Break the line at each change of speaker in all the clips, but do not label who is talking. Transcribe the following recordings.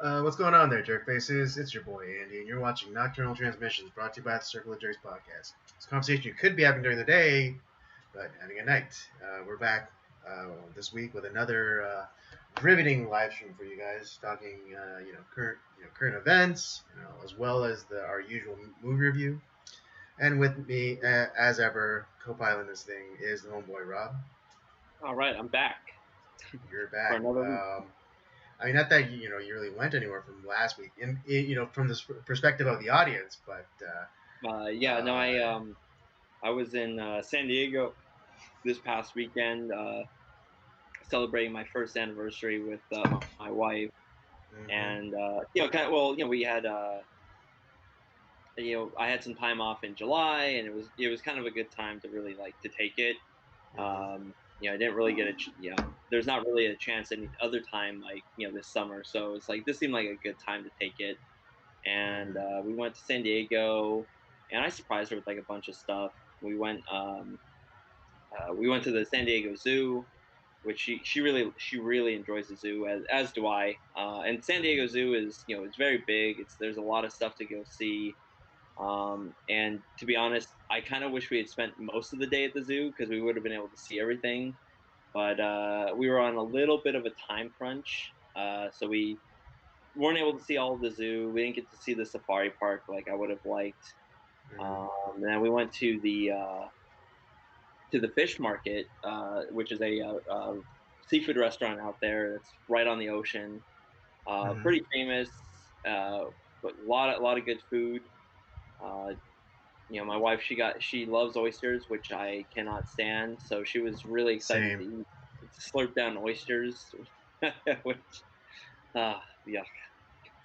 What's going on there, jerk faces? It's your boy Andy, and you're watching Nocturnal Transmissions, brought to you by the Circle of Jerks podcast. It's a conversation you could be having during the day, but having at night. We're back this week with another riveting live stream for you guys, talking current events, as well as our usual movie review. And with me, as ever, co-piloting this thing is the homeboy Rob.
All right, I'm back.
You're back.
For another week.
I mean, not that you really went anywhere from last week, and from the perspective of the audience, but
I was in San Diego this past weekend, celebrating my first anniversary with my wife,
mm-hmm.
and we had I had some time off in July, and it was kind of a good time to really like to take it.
Mm-hmm.
I didn't really get there's not really a chance any other time like this summer, so it's like this seemed like a good time to take it. And we went to San Diego, and I surprised her with like a bunch of stuff. We went to the San Diego Zoo, which she really enjoys the zoo, as do I. And San Diego Zoo is it's very big. There's a lot of stuff to go see. And to be honest, I kind of wish we had spent most of the day at the zoo because we would have been able to see everything. But we were on a little bit of a time crunch, so we weren't able to see all of the zoo. We didn't get to see the safari park like I would have liked. And then we went to the fish market, which is a seafood restaurant out there that's right on the ocean. Pretty famous, but a lot of good food. My wife, she loves oysters, which I cannot stand. So she was really excited to slurp down oysters, which yuck.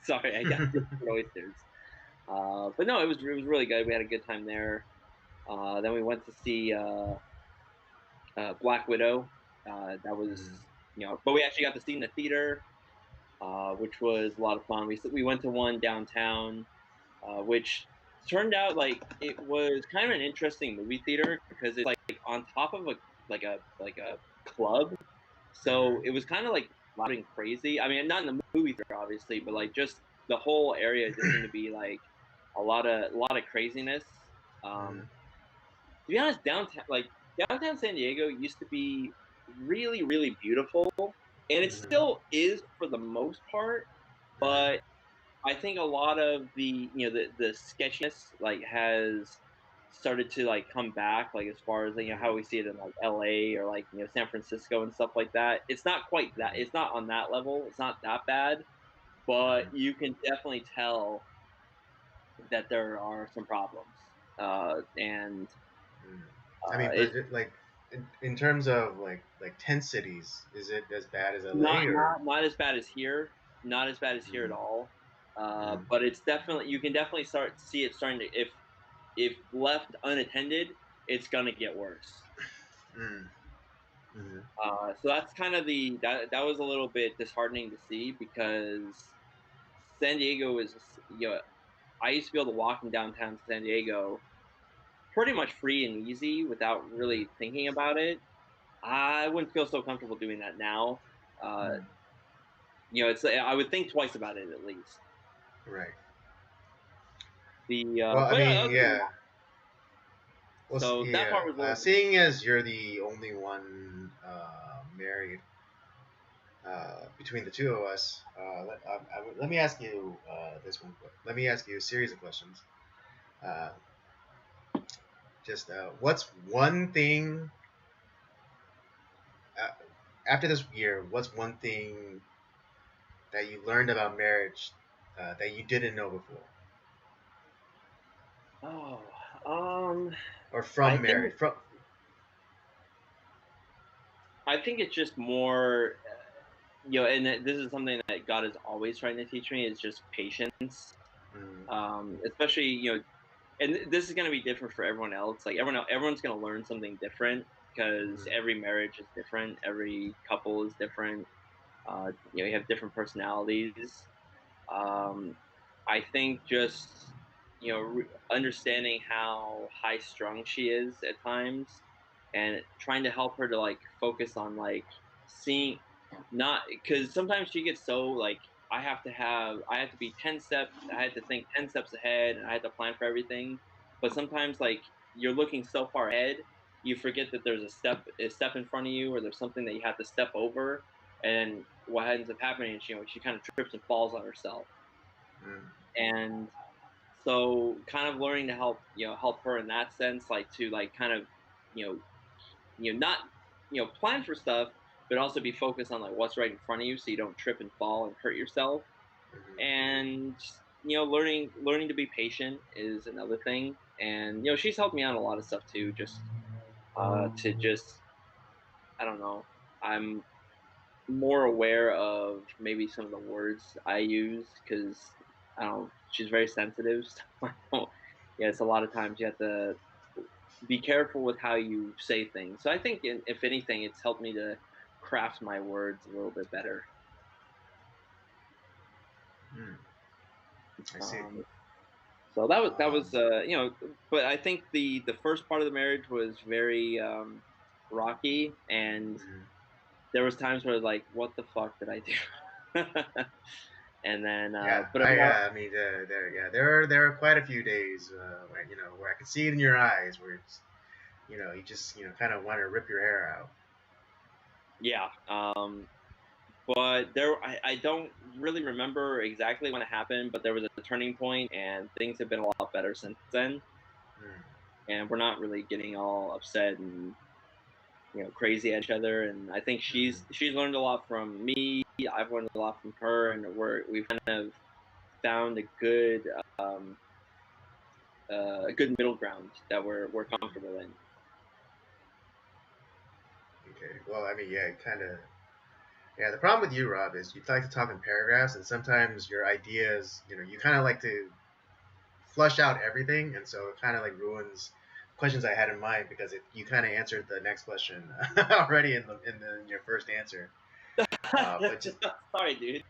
Sorry, I got oysters. But no, it was really good. We had a good time there. Then we went to see Black Widow. That was but we actually got to see in the theater, which was a lot of fun. We went to one downtown, which turned out like it was kind of an interesting movie theater because it's like on top of a club, so it was kind of like loud and crazy. I mean, not in the movie theater obviously, but like just the whole area just seemed to be like a lot of craziness. To be honest, downtown San Diego used to be really, really beautiful, and it still is for the most part. But I think a lot of the sketchiness like has started to like come back, like as far as how we see it in like LA or like San Francisco and stuff like that. It's not quite that. It's not on that level. It's not that bad, but you can definitely tell that there are some problems. And
I mean, but like in terms of like tent cities, is it as bad as LA
not as bad as here? Not as bad as here at all. But it's definitely you can definitely see it starting to if left unattended, it's gonna get worse. So that's kind of that was a little bit disheartening to see because San Diego is I used to be able to walk in downtown San Diego pretty much free and easy without really thinking about it. I wouldn't feel so comfortable doing that now. It's I would think twice about it at least.
Right.
Well,
I mean, yeah. Well,
so
yeah.
That part was
seeing as you're the only one married between the two of us, let me ask you this one. Let me ask you a series of questions. What's one thing after this year? What's one thing that you learned about marriage that you didn't know before? Or from marriage.
I think it's just more, and this is something that God is always trying to teach me is just patience. Especially, and this is going to be different for everyone else. Like everyone's going to learn something different because every marriage is different. Every couple is different. You have different personalities. I think just, understanding how high strung she is at times and trying to help her to like focus on like seeing not because sometimes she gets so like I have to be 10 steps. I had to think 10 steps ahead, and I had to plan for everything. But sometimes, like, you're looking so far ahead, you forget that there's a step in front of you, or there's something that you have to step over. And what ends up happening is, she kind of trips and falls on herself.
Mm.
And so, kind of learning to help her in that sense, like to like kind of, you know, not plan for stuff, but also be focused on like what's right in front of you, so you don't trip and fall and hurt yourself.
Mhm.
And learning to be patient is another thing. And she's helped me out a lot of stuff too. Just to just I don't know. I'm more aware of maybe some of the words I use because I don't. She's very sensitive. So I don't. Yeah, it's a lot of times you have to be careful with how you say things. So I think, if anything, it's helped me to craft my words a little bit better.
Mm. I see.
Um, so that was
Um,
but I think the first part of the marriage was very rocky, and
mhm.
there was times where I was like, what the fuck did I do? And then
Yeah,
but I'm more.
I mean, there are quite a few days where where I could see it in your eyes, where it's, you just kind of want to rip your hair out.
Yeah. But I don't really remember exactly when it happened, but there was a turning point, and things have been a lot better since then.
Mm.
And we're not really getting all upset and crazy at each other. And I think
Mhm.
she's learned a lot from me. I've learned a lot from her, and we've kind of found um, a good middle ground that we're comfortable in.
Okay. Well, I mean, yeah, kind of. Yeah, the problem with you, Rob, is you like to talk in paragraphs, and sometimes your ideas, you kind of like to flush out everything, and so it kind of like ruins questions I had in mind because you kind of answered the next question already in your first answer. But just
Sorry, dude.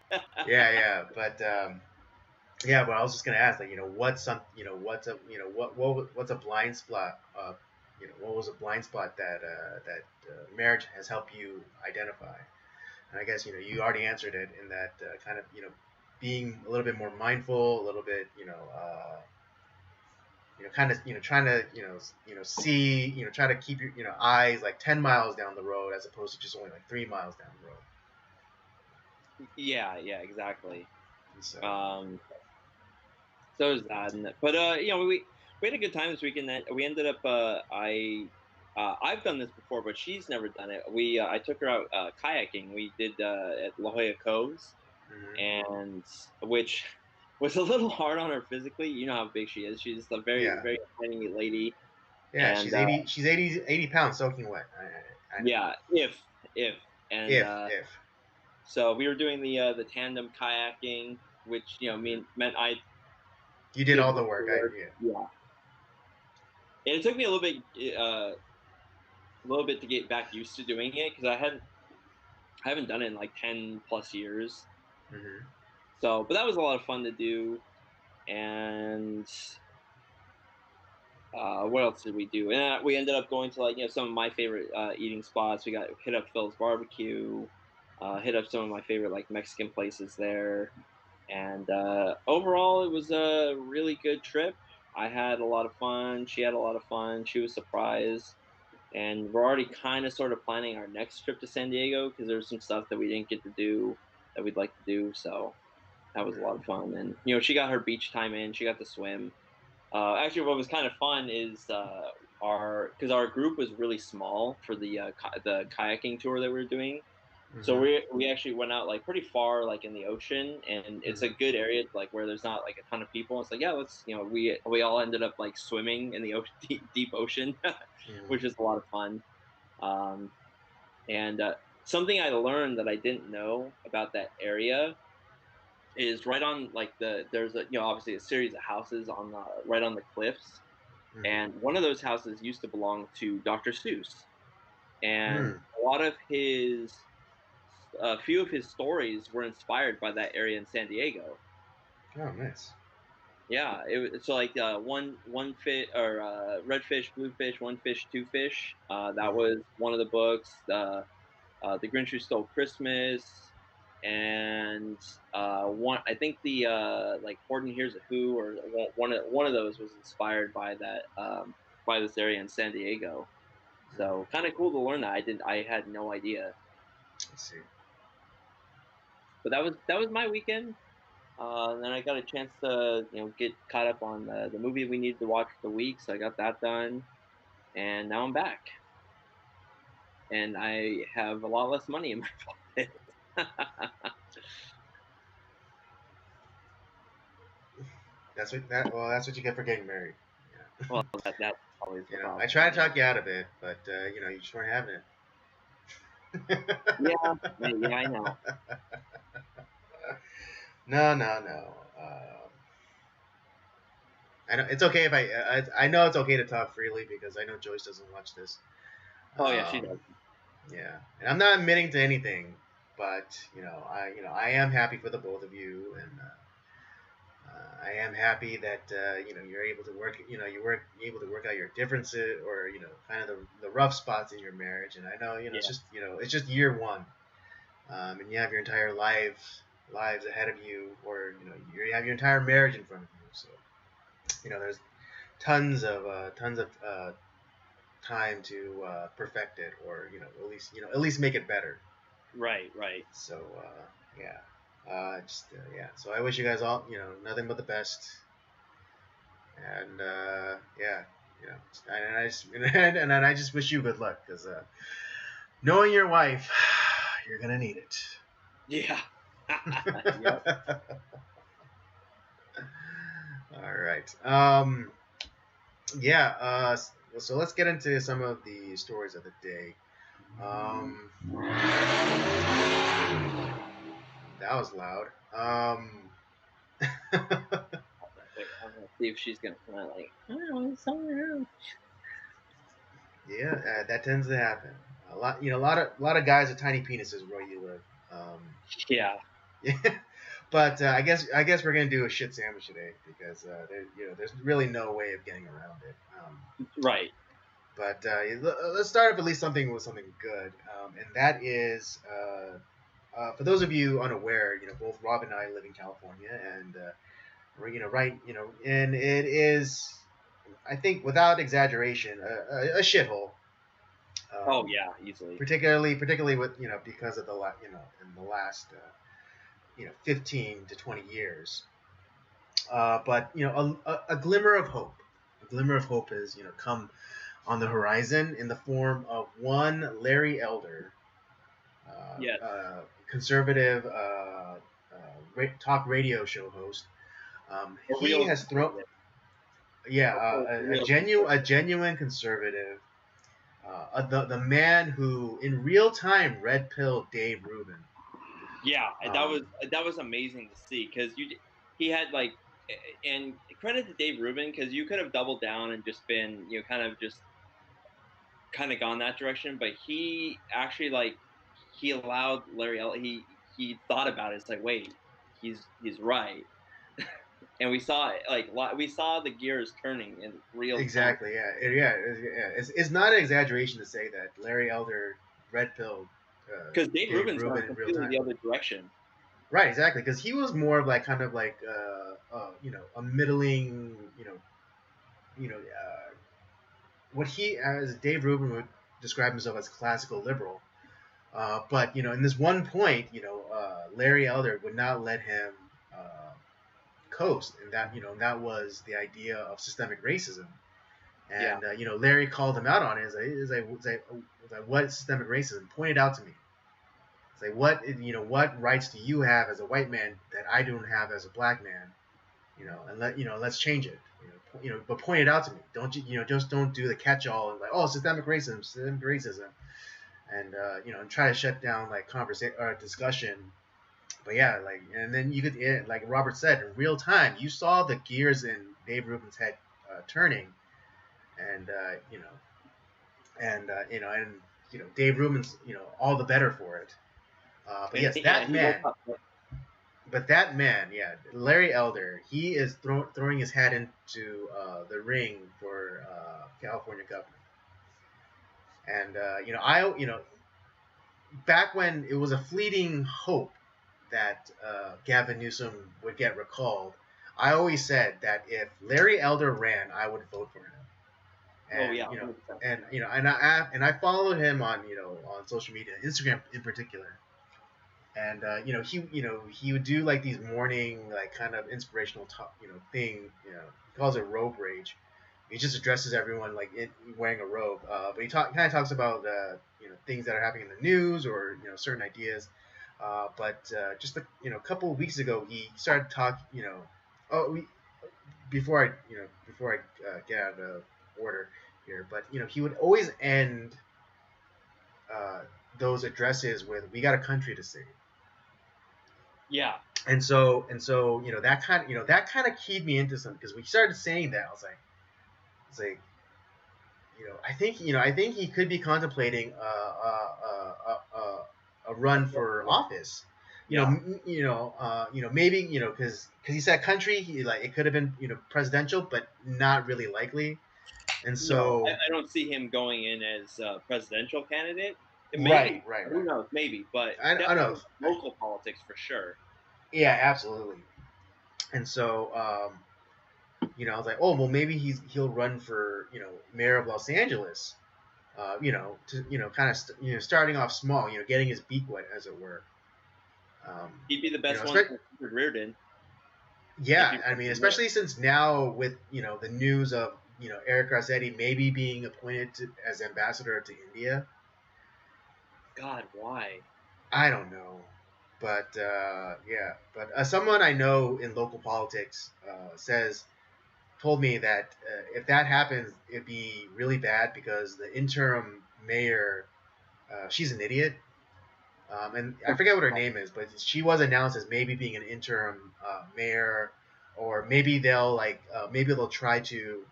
yeah, yeah, but I was just gonna ask, like, what's a blind spot? What was a blind spot that marriage has helped you identify? And I guess you already answered it in that kind of being a little bit more mindful, a little bit kind of trying to see try to keep your eyes like 10 miles down the road as opposed to just only like 3 miles down the road.
Yeah, yeah, exactly.
And so
Um, so is that. But we had a good time this weekend. That we ended up. I've done this before, but she's never done it. I took her out kayaking. We did at La Jolla Coves,
mhm.
and which was a little hard on her physically. You know how big she is. She's a very
Yeah,
very tiny lady,
yeah,
and
she's 80 pounds soaking wet. I know.
yeah, if and
If
so we were doing the tandem kayaking, which
mhm.
meant I
You did
did
all
more
the work,
work.
yeah.
Yeah, and it took me a little bit to get back used to doing it because I haven't done it in like 10 plus years.
Hmm.
So, but that was a lot of fun to do. And what else did we do? And we ended up going to like some of my favorite eating spots. We got hit up Phil's Barbecue, hit up some of my favorite like Mexican places there. And overall, it was a really good trip. I had a lot of fun. She had a lot of fun. She was surprised. And we're already kind of sort of planning our next trip to San Diego because there's some stuff that we didn't get to do that we'd like to do. So that was a lot of fun. And she got her beach time in. She got to swim. Actually, what was kind of fun is our group was really small for the kayaking tour that we were doing. So
Hmm.
we actually went out like pretty far, like in the ocean, and it's a
Hmm.
good area, like where there's not like a ton of people. It's like, yeah, let's we all ended up like swimming in the ocean, deep ocean,
Hmm.
which is a lot of fun. Um, and something I learned that I didn't know about that area is right on like there's obviously a series of houses on the right on the cliffs, and one of those houses used to belong to Dr. Seuss, and
Hmm.
a lot of a few of his stories were inspired by that area in San Diego.
Oh, nice.
Yeah, it's so like one fish or red fish, blue fish, one fish, two fish. That
Hmm.
was one of the books. The Grinch Who Stole Christmas. and one I think the like Horton Hears a Who or one of those was inspired by that by this area in San Diego. So kind of cool to learn that. I had no idea.
Let's see.
But that was my weekend. And then I got a chance to get caught up on the movie we needed to watch for the week, so I got that done, and now I'm back, and I have a lot less money in my pocket.
That's what you get for getting married. Yeah.
Well, that's always the problem.
I try to talk you out of it, but you just weren't having it.
Yeah, I know.
No. I know it's okay if I know it's okay to talk freely because I know Joyce doesn't watch this.
Oh yeah, she does.
Yeah, and I'm not admitting to anything, but I am happy for the both of you, and I am happy that you're able to work. You're able to work out your differences or kind of the rough spots in your marriage. And I know it's just year one, and you have your entire lives ahead of you, or you have your entire marriage in front of you. So there's tons of time to perfect it, or at least make it better.
Right.
So yeah. Yeah. So I wish you guys all, nothing but the best. And yeah, and I just wish you good luck because knowing your wife, you're gonna need it.
Yeah.
Yep. All right. Yeah. So let's get into some of the stories of the day. That was loud.
Wait, I'm gonna see if she's gonna come out like, oh, somewhere else.
Yeah, that tends to happen. A lot of guys with tiny penises where you live.
Yeah.
But I guess we're gonna do a shit sandwich today because there's really no way of getting around it.
Right.
But let's start with at least something good, and that is for those of you unaware, both Rob and I live in California, and and it is, I think, without exaggeration, a shithole.
Oh yeah, easily.
Particularly with because of in the last 15 to 20 years. But a glimmer of hope. A glimmer of hope has come on the horizon in the form of one Larry Elder,
yes.
conservative talk radio show host. He has thrown, a genuine conservative. The man who in real time red pilled Dave Rubin.
Yeah, that was amazing to see because he had and credit to Dave Rubin because you could have doubled down and just been kind of gone that direction, but he actually he allowed Larry he thought about it. It's like, wait, he's right. And we saw it, we saw the gears turning in real time.
Exactly. Yeah. It's not an exaggeration to say that Larry Elder red pilled
because Dave Rubin's gone completely the other direction.
Right. Exactly. Because he was more of a middling, what he, as Dave Rubin would describe himself as, classical liberal. But in this one point, Larry Elder would not let him coast, and that was the idea of systemic racism. And Larry called him out on it. Is like, what is systemic racism? Point it out to me. It's like, what rights do you have as a white man that I don't have as a black man? And let's change it. But point it out to me. Don't just don't do the catch-all and systemic racism, and and try to shut down conversation or discussion. But yeah, and then you could, like Robert said, in real time, you saw the gears in Dave Rubin's head turning, and Dave Rubin's all the better for it. But yes, that man. But that man, Larry Elder, he is throwing his hat into the ring for California governor. And back when it was a fleeting hope that Gavin Newsom would get recalled, I always said that if Larry Elder ran, I would vote for him. And,
oh yeah,
you know,
100%.
and I followed him on on social media, Instagram in particular. And he would do like these morning like kind of inspirational thing. He calls it robe rage. He just addresses everyone like wearing a robe. But he kind of talks about things that are happening in the news or certain ideas. But just a couple of weeks ago, he started talking. Before I get out of order here, but he would always end uh, those addresses with "We got a country to save."
Yeah.
And so that kind of keyed me into some because we started saying that I was like I think he could be contemplating a run for office. Maybe because he said country, it could have been presidential, but not really likely. And
No,
so
I don't see him going in as a presidential candidate.
right.
Who knows? Maybe, but
I know.
definitely local politics for sure.
Yeah, absolutely. And so I was like, oh well, maybe he'll run for mayor of Los Angeles. Kind of starting off small, getting his beak wet, as it were.
He'd be the best one for Richard Riordan.
Yeah, I mean, especially since now with the news of Eric Garcetti maybe being appointed as ambassador to India.
God, why?
I don't know, but yeah, but someone I know in local politics told me that if that happens, it'd be really bad because the interim mayor, she's an idiot. And I forget what her name is, but she was announced as maybe being an interim mayor, or maybe they'll try to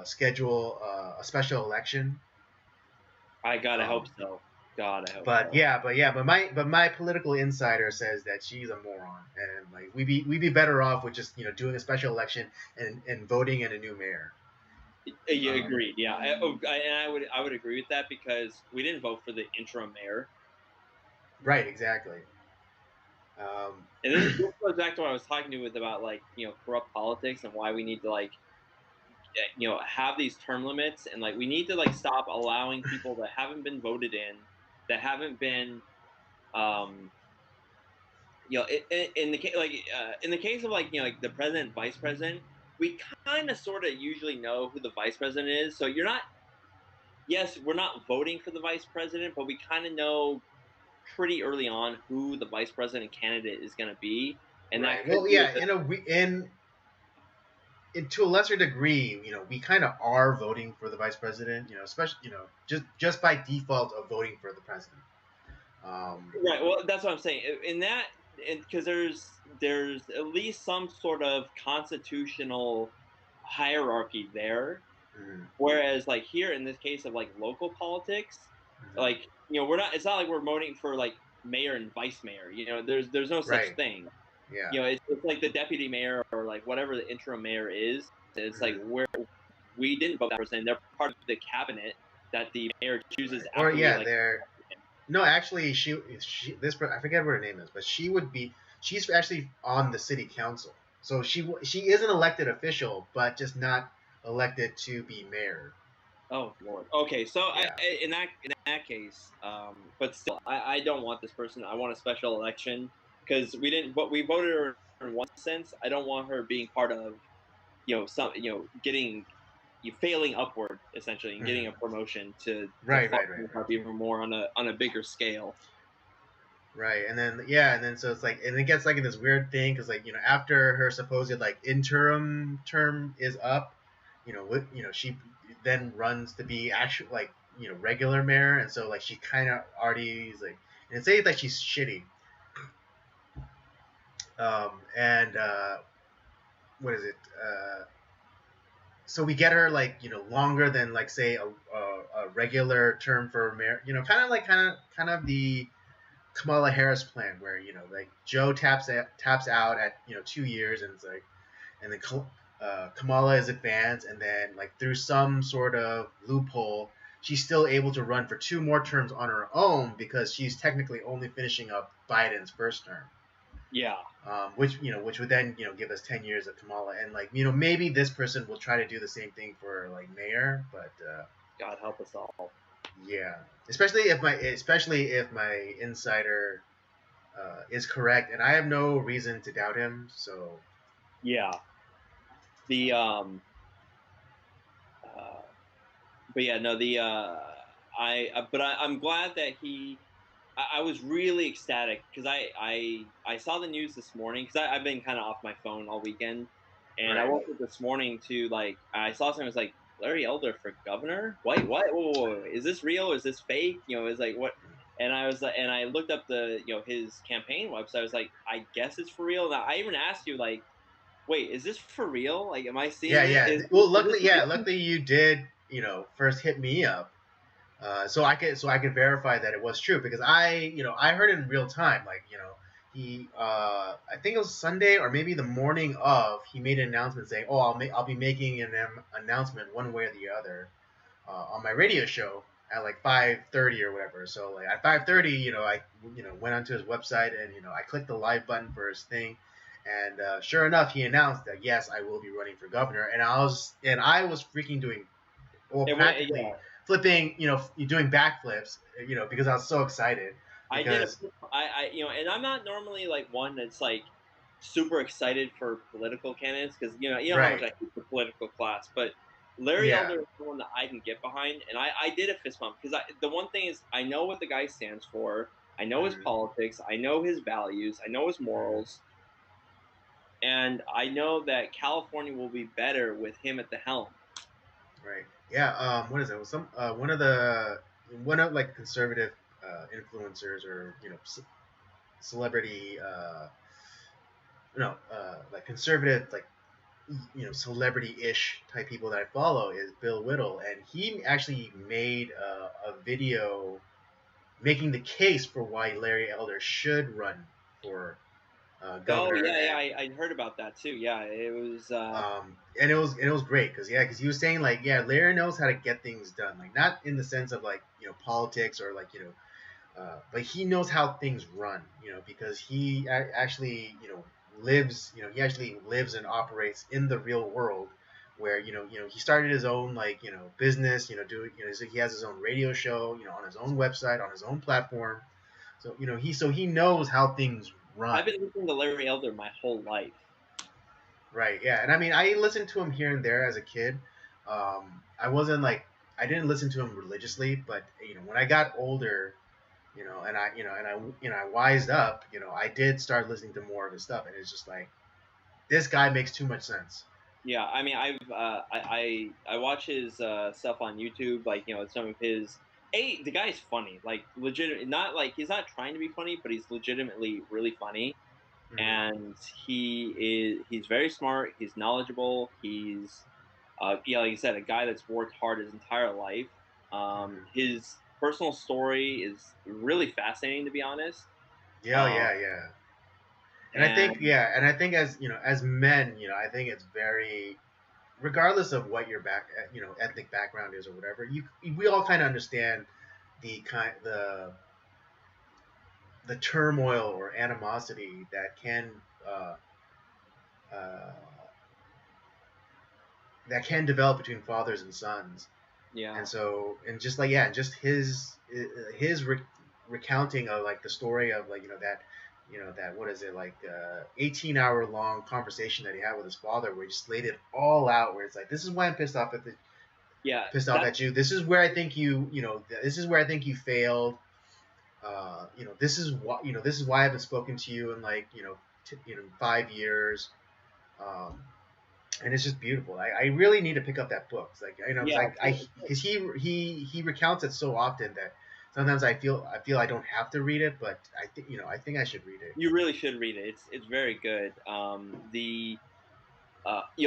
schedule a special election.
I gotta hope so. God, I hope.
But my political insider says that she's a moron, and like we'd be better off with just doing a special election and voting in a new mayor.
You agreed, yeah. And I would agree with that because we didn't vote for the interim mayor.
Right, exactly.
And this goes back to what I was talking to you with about corrupt politics and why we need to have these term limits and we need to stop allowing people that haven't been voted in, that haven't been, in the case in the case of the president, vice president, we kind of sort of usually know who the vice president is. So you're not. Yes, we're not voting for the vice president, but we kind of know pretty early on who the vice president candidate is going to be, and
right. Well, yeah, to a lesser degree, we kind of are voting for the vice president, especially, just by default of voting for the president.
Right. Well, that's what I'm saying. Because there's at least some sort of constitutional hierarchy there.
Mm-hmm.
Whereas, here in this case of local politics,
mm-hmm.
we're not. It's not like we're voting for mayor and vice mayor. There's no such thing.
Yeah.
It's like the deputy mayor or whatever the interim mayor is. It's mm-hmm. Where we didn't vote that person. They're part of the cabinet that the mayor chooses.
Right. Or yeah, they're. No, actually, she I forget what her name is, but she's actually on the city council. So she is an elected official, but just not elected to be mayor.
Oh Lord. Okay, so yeah. In that case, but still, I don't want this person. I want a special election because we didn't. But we voted her in one sense. I don't want her being part of, getting. You failing upward essentially and getting a promotion to
right.
even more on a bigger scale.
Right, and then so it's and it gets in this weird thing because after her supposed interim term is up, she then runs to be actual regular mayor, and so she kind of already is and it's saying she's shitty. And what is it? So we get her longer than say a regular term for mayor. Kind of the Kamala Harris plan where Joe taps out at 2 years and and then Kamala is advanced and then through some sort of loophole she's still able to run for 2 more terms on her own because she's technically only finishing up Biden's first term.
Yeah.
Which would then give us 10 years of Kamala, and like maybe this person will try to do the same thing for like mayor, but
God help us all.
yeah, especially if my insider is correct, and I have no reason to doubt him. So
yeah, the but yeah, no, I'm glad that I was really ecstatic because I saw the news this morning because I've been kind of off my phone all weekend, and I
right,
woke up this morning to like I saw something that was like Larry Elder for governor. What? Whoa. Is this real? Is this fake? It's like what? And I was like, and I looked up the his campaign website. I was like, I guess it's for real. And I even asked you like, wait, is this for real? Like, am I seeing it?
yeah. Well,
Is this real?
luckily you did first hit me up. So I could verify that it was true because I heard it in real time. Like he I think it was Sunday or maybe the morning of, he made an announcement saying, "Oh, I'll be making an announcement one way or the other on my radio show at like 5:30 or whatever." So like at 5:30, I went onto his website and I clicked the live button for his thing, and sure enough, he announced that yes, I will be running for governor, and I was freaking doing, well,
It went,
practically
yeah.
flipping, doing backflips, because I was so excited.
I did
Because
and I'm not normally like one that's like super excited for political candidates because you know how much
right,
I hate the political class, but Larry
yeah,
Elder is the one that I can get behind, and I did a fist bump because the one thing is I know what the guy stands for, I know his
mm-hmm,
politics, I know his values, I know his
mm-hmm,
morals, and I know that California will be better with him at the helm.
right, yeah. What is it? Some one of like conservative influencers, or celebrity, like conservative, like celebrity-ish type people that I follow is Bill Whittle, and he actually made a video making the case for why Larry Elder should run for
Oh
governor,
yeah, yeah,
and
I heard about that too. Yeah, it was.
it was great because he was saying like, yeah, Larry knows how to get things done, like not in the sense of like politics or like but he knows how things run, because he actually lives, he actually lives and operates in the real world, where he started his own like business, doing, so he has his own radio show, on his own website, on his own platform. So he knows how things run.
I've been listening to Larry Elder my whole life.
Right, yeah. And I mean, I listened to him here and there as a kid. I wasn't like, I didn't listen to him religiously, but when I got older, I wised up, I did start listening to more of his stuff, and it's just like, this guy makes too much sense.
Yeah, I mean, I watch his stuff on YouTube, like some of his. The guy's funny, like legit. Not like he's not trying to be funny, but he's legitimately really funny,
Hmm.
and he's very smart. He's knowledgeable. He's yeah, like you said, a guy that's worked hard his entire life.
Hmm.
His personal story is really fascinating, to be honest.
Yeah,
Um,
yeah, yeah.
and
And I think as as men, I think it's very, regardless of what your ethnic background is or whatever, we all kind of understand the turmoil or animosity uh, uh, that can develop between fathers and sons.
yeah,
And so, and just like, yeah, just his recounting of like the story of like that, what is it, like 18-hour long conversation that he had with his father, where he just laid it all out, where it's like, this is why I'm
yeah,
pissed off
that
at you, this is where I think this is where I think you failed. This is why I haven't spoken to you in like 5 years. um, and it's just beautiful. I really need to pick up that book. It's like, because
yeah.
because he recounts it so often that sometimes I feel I don't have to read it, but I think I should read it.
You really should read it. It's very good.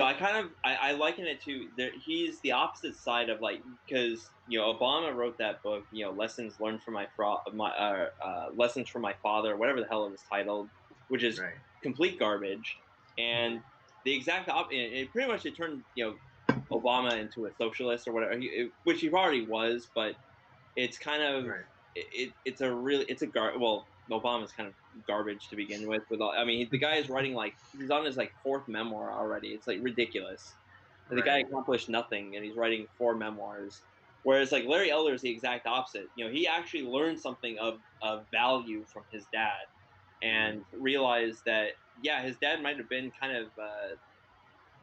I kind of I liken it to he's the opposite side of like because Obama wrote that book, lessons learned from lessons from my father, whatever the hell it was titled, which is
Right.
complete garbage.
Hmm.
And the exact opposite. It pretty much it turned Obama into a socialist or whatever, which he already was, but it's kind of
Right.
it's a really it's a gar well Obama's kind of garbage to begin with. I mean, the guy is writing like he's on his like fourth memoir already. It's like ridiculous. And the guy
Right.
accomplished nothing, and he's writing 4 memoirs. Whereas like Larry Elder is the exact opposite. You know, he actually learned something of value from his dad, and realized that yeah, his dad might have been kind of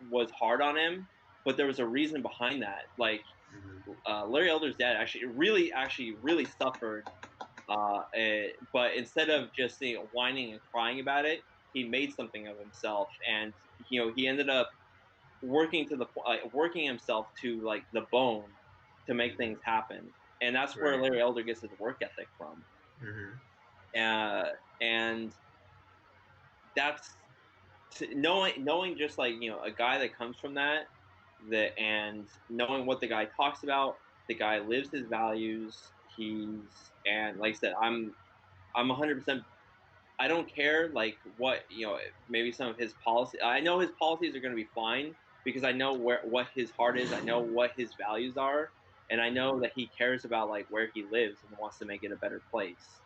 was hard on him, but there was a reason behind that. Like Larry Elder's dad actually really suffered, but instead of just whining and crying about it, he made something of himself, and you know he ended up working himself to like the bone to make things happen, and that's where
Right.
Larry Elder gets his work ethic from, and that's knowing just like a guy that comes from and knowing what the guy talks about, the guy lives his values. And like I said, I'm 100%. I don't care like what maybe some of his policy. I know his policies are going to be fine because I know what his heart is. I know what his values are, and I know that he cares about like where he lives and wants to make it a better place.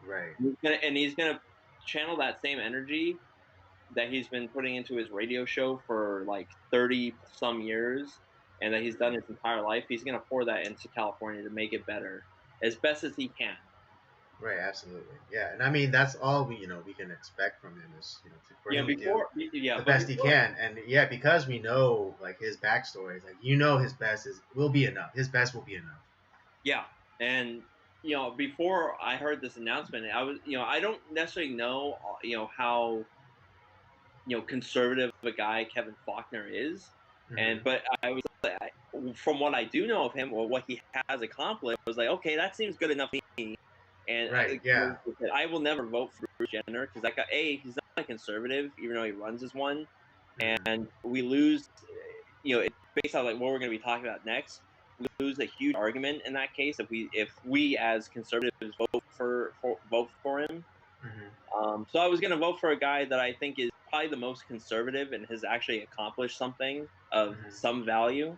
Right.
He's gonna channel that same energy that he's been putting into his radio show for like 30 some years and that he's done his entire life. He's going to pour that into California to make it better as best as he can.
Right, absolutely, yeah, and I mean that's all we can expect from him is for him to do the best he can, and yeah, because we know like his backstory, like his best will be enough. His best will be enough.
Yeah, and before I heard this announcement, I was I don't necessarily know how conservative a guy Kevin Faulconer is, but I was from what I do know of him or what he has accomplished, I was like, okay, that seems good enough to me. And
right, yeah,
I will never vote for Bruce Jenner because that guy, he's not a conservative, even though he runs as one. And we lose, based on like what we're going to be talking about next, we lose a huge argument in that case if we as conservatives vote for him. So I was going to vote for a guy that I think is probably the most conservative and has actually accomplished something of some value.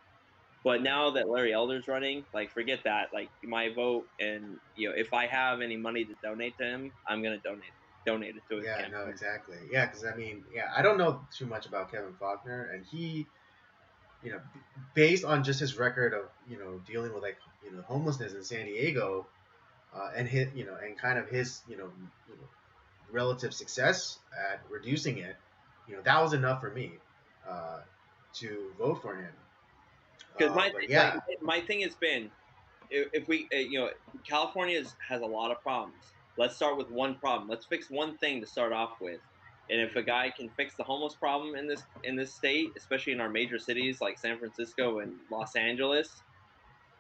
But now that Larry Elder's running, like forget that. Like my vote, and if I have any money to donate to him, I'm gonna donate it to his campaign.
No, exactly. Yeah, because I mean, yeah, I don't know too much about Kevin Faulconer, and he, based on just his record of dealing with like homelessness in San Diego, and his and kind of his relative success at reducing it, that was enough for me to vote for him.
Because my thing has been, if we California has a lot of problems. Let's start with one problem. Let's fix one thing to start off with. And if a guy can fix the homeless problem in this state, especially in our major cities like San Francisco and Los Angeles,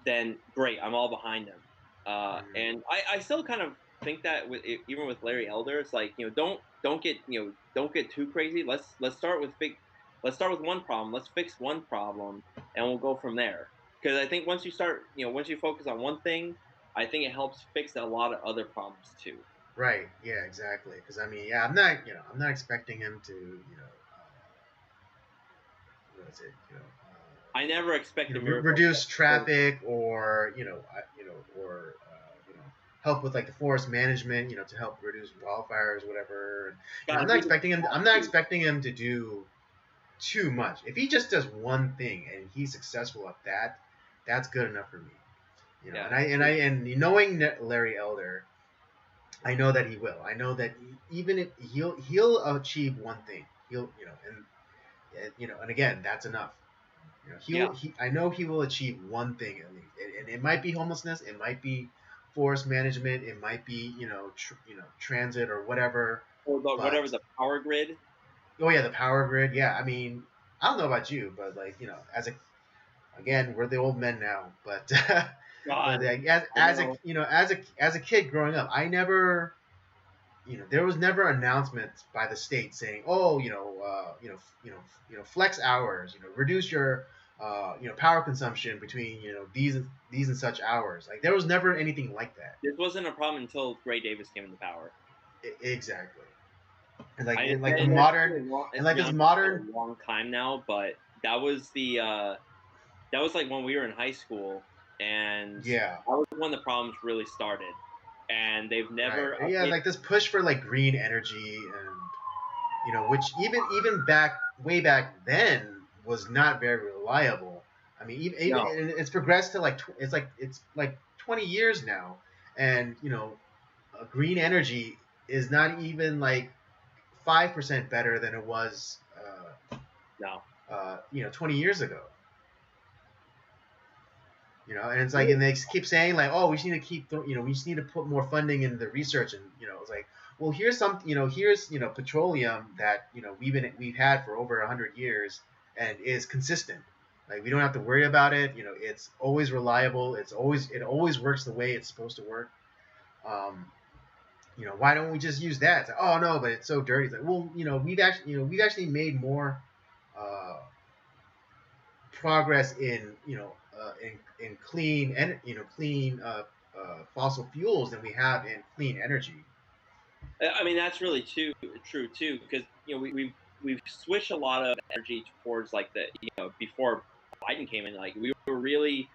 then great. I'm all behind him. And I still kind of think that even with Larry Elder, it's like don't get too crazy. Let's start with one problem. Let's fix one problem, and we'll go from there. Because I think once you focus on one thing, I think it helps fix a lot of other problems too.
Right. Yeah. Exactly. Because I mean, yeah, I'm not expecting him to what is it
I never expect
reduce traffic or or help with like the forest management, to help reduce wildfires, whatever. I'm not expecting him to do too much. If he just does one thing and he's successful at that, that's good enough for me. And knowing Larry Elder, I know that he will. I know that even if he'll achieve one thing, and again, that's enough. I know he will achieve one thing at least, and it might be homelessness, it might be forest management, it might be transit or whatever,
or whatever the power grid.
Oh yeah, the power grid. Yeah, I mean, I don't know about you, but like again, we're the old men now, but but as a kid growing up, I never. There was never announcements by the state saying, "Oh, flex hours. Reduce your, power consumption between these and such hours." Like there was never anything like that.
This wasn't a problem until Gray Davis came into power.
Exactly. And the modern, and like it's modern.
A long time now, but that was like when we were in high school, and
yeah,
that was when the problems really started. and they've never
right. Yeah, like this push for like green energy, and which even way back then was not very reliable. I mean, even
no.
it's progressed to like it's like 20 years now, and green energy is not even like 5% better than it was
No.
20 years ago. And it's like, and they keep saying like, oh, we just need to we just need to put more funding in the research, and it's like, well, here's petroleum that we've had for over 100 years and is consistent. Like, we don't have to worry about it. It's always reliable. It always works the way it's supposed to work. Why don't we just use that? It's like, oh no, but it's so dirty. It's like, well, we've actually made more progress in in clean and clean fossil fuels than we have in clean energy.
I mean, that's really true too, because we've switched a lot of energy towards like before Biden came in, like we were really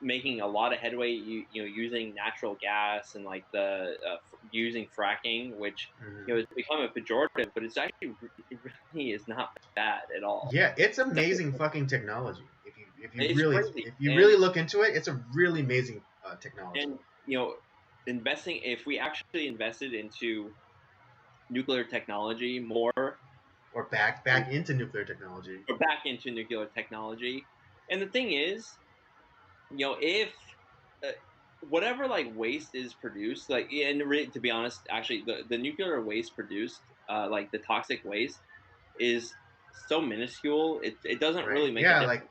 making a lot of headway, using natural gas and like using fracking, which has become a pejorative, but it really is not bad at all.
Yeah, it's amazing fucking technology. If
It's
you
crazy.
really look into it, it's a really amazing technology.
And if we actually invested into nuclear technology more,
or back into nuclear technology,
and the thing is, if whatever like waste is produced, like, and really, to be honest, actually the nuclear waste produced, like the toxic waste, is so minuscule, it doesn't really make a difference.
Like,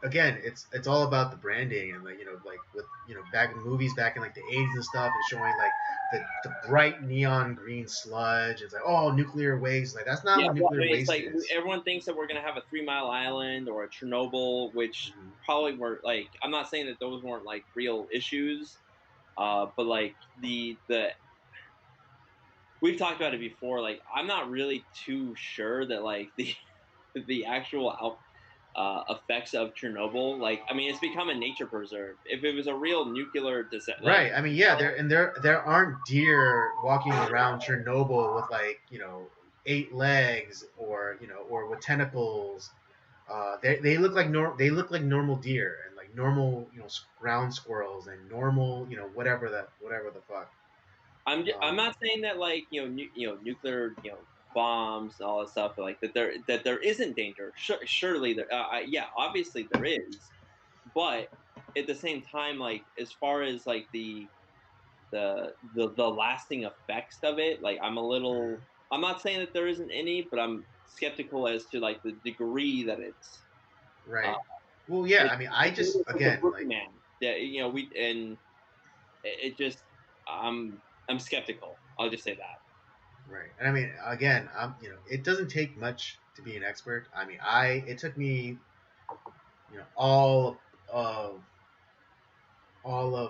again, it's all about the branding, and like like with back in movies back in like the 80s and stuff, and showing like the bright neon green sludge. It's like, oh, nuclear waste. Like, that's not what nuclear waste
like,
is.
Everyone thinks that we're gonna have a 3 Mile Island or a Chernobyl, which probably were like, I'm not saying that those weren't like real issues, but like we've talked about it before. Like, I'm not really too sure that like the actual effects of Chernobyl. Like, I mean, it's become a nature preserve. If it was a real nuclear disaster,
right? I mean, yeah, there aren't deer walking around Chernobyl with like 8 legs, or or with tentacles. They look like normal deer, and like normal ground squirrels, and normal whatever the fuck.
I'm not saying that like nuclear bombs and all that stuff, like that there isn't danger. Surely there, yeah, obviously there is, but at the same time, like, as far as like the lasting effects of it, like, I'm not saying that there isn't any, but I'm skeptical as to like the degree that it's
right. Well, yeah, I mean, I just, again, like,
man, yeah, it just, I'm skeptical. I'll just say that.
Right. And I mean, again, it doesn't take much to be an expert. I mean, it took me, all of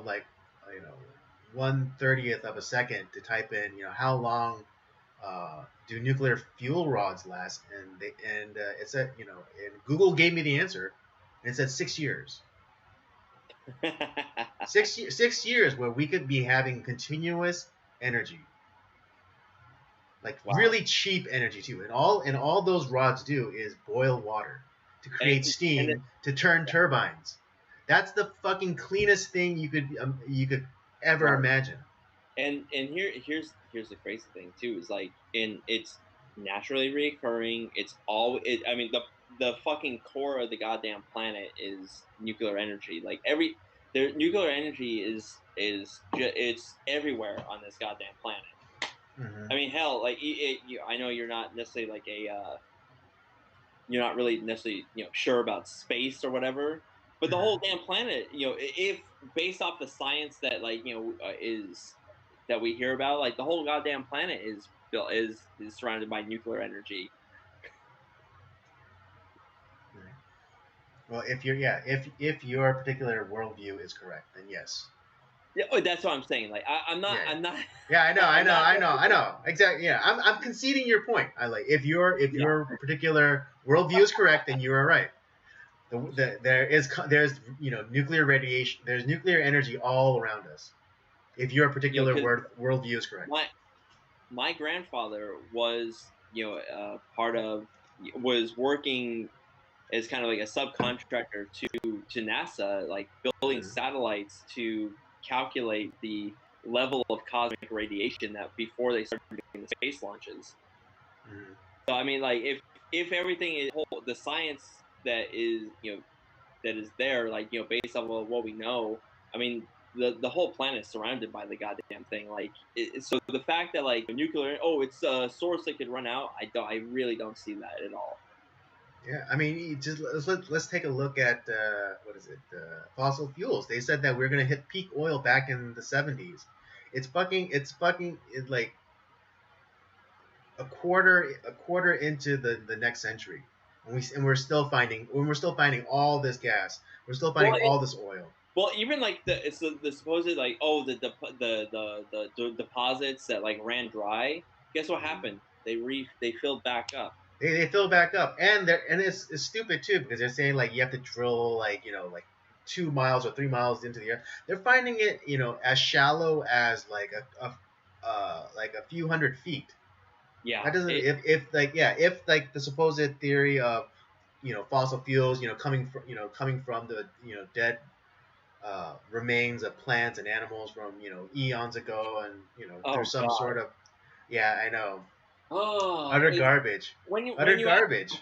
like, 1/30th of a second to type in, how long do nuclear fuel rods last, and it said, and Google gave me the answer, and it said 6 years. 6 years where we could be having continuous energy. Like, wow. Really cheap energy too, and all those rods do is boil water to create steam to turn turbines. That's the fucking cleanest thing you could ever imagine.
And here's the crazy thing too, is like, it's naturally reoccurring. I mean, the fucking core of the goddamn planet is nuclear energy. Like, nuclear energy is it's everywhere on this goddamn planet. Mm-hmm. I mean, hell, like, I know you're not necessarily like you're not really necessarily sure about space or whatever, but the whole damn planet, if based off the science that like is that we hear about, like, the whole goddamn planet is surrounded by nuclear energy.
Well, if your particular worldview is correct, then yes.
Yeah, that's what I'm saying. Like, I'm not.
Yeah, I know. Exactly. Yeah, I'm conceding your point. If your particular worldview is correct, then you are right. There's nuclear radiation. There's nuclear energy all around us. if your
You know,
particular
because
worldview is correct.
my grandfather was, part of was working as kind of like a subcontractor to NASA, like building
Mm-hmm.
satellites to calculate the level of cosmic radiation that before they started doing the space launches.
Mm-hmm.
So I mean, like if everything is the science that is that is there, like based on what we know, I mean the whole planet is surrounded by the goddamn thing. Like so the fact that like nuclear, it's a source that could run out, I really don't see that at all.
Yeah, I mean, just let's take a look at what is it? Fossil fuels. They said that we're gonna hit peak oil back in the 70s. It's like a quarter into the next century, and we're still finding all this gas. We're still finding
Well,
all this oil.
well, even like it's the supposed like the deposits that like ran dry. Guess what happened? They filled back up.
They fill back up, and it's stupid too because they're saying like you have to drill like 2 miles or 3 miles into the earth. They're finding it as shallow as like a few hundred feet.
Yeah,
That doesn't if like the supposed theory of fossil fuels coming from the dead remains of plants and animals from eons ago and through
oh
some
god.
sort of yeah I know
Oh,
utter garbage utter
when you ask,
garbage.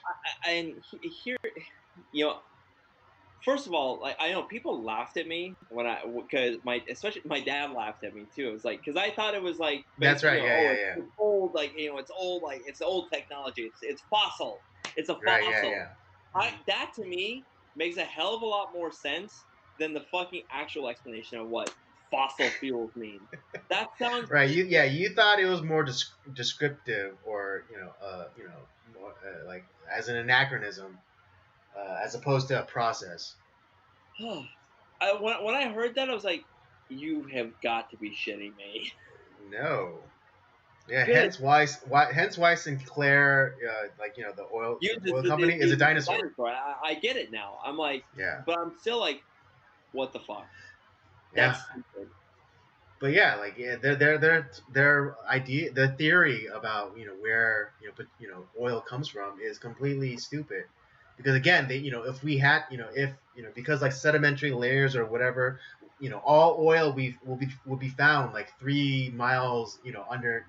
and here, you know, first of all, like I know people laughed at me when I because my especially my dad laughed at me too. It was like because I thought it was like
That's
basically
right. Yeah, yeah, yeah.
it's old, like it's old, like it's old technology. It's fossil. It's a
Right. Yeah,
fossil.
yeah. Mhm.
That to me makes a hell of a lot more sense than the fucking actual explanation of what fossil fuels mean. That sounds
Right. You thought it was more descriptive or more, like as an anachronism as opposed to a process.
when I heard that, I was like, "You have got to be shitting me."
No. Yeah.
Good.
Hence why Sinclair the oil
You
oil company is a
the
dinosaur.
dinosaur. I get it now. I'm like,
Yeah.
but I'm still like, what the fuck?
Yeah.
That's stupid.
But yeah, like their idea, the theory about where oil comes from is completely stupid, because again they if we had if because like sedimentary layers or whatever, all oil will be found like 3 miles under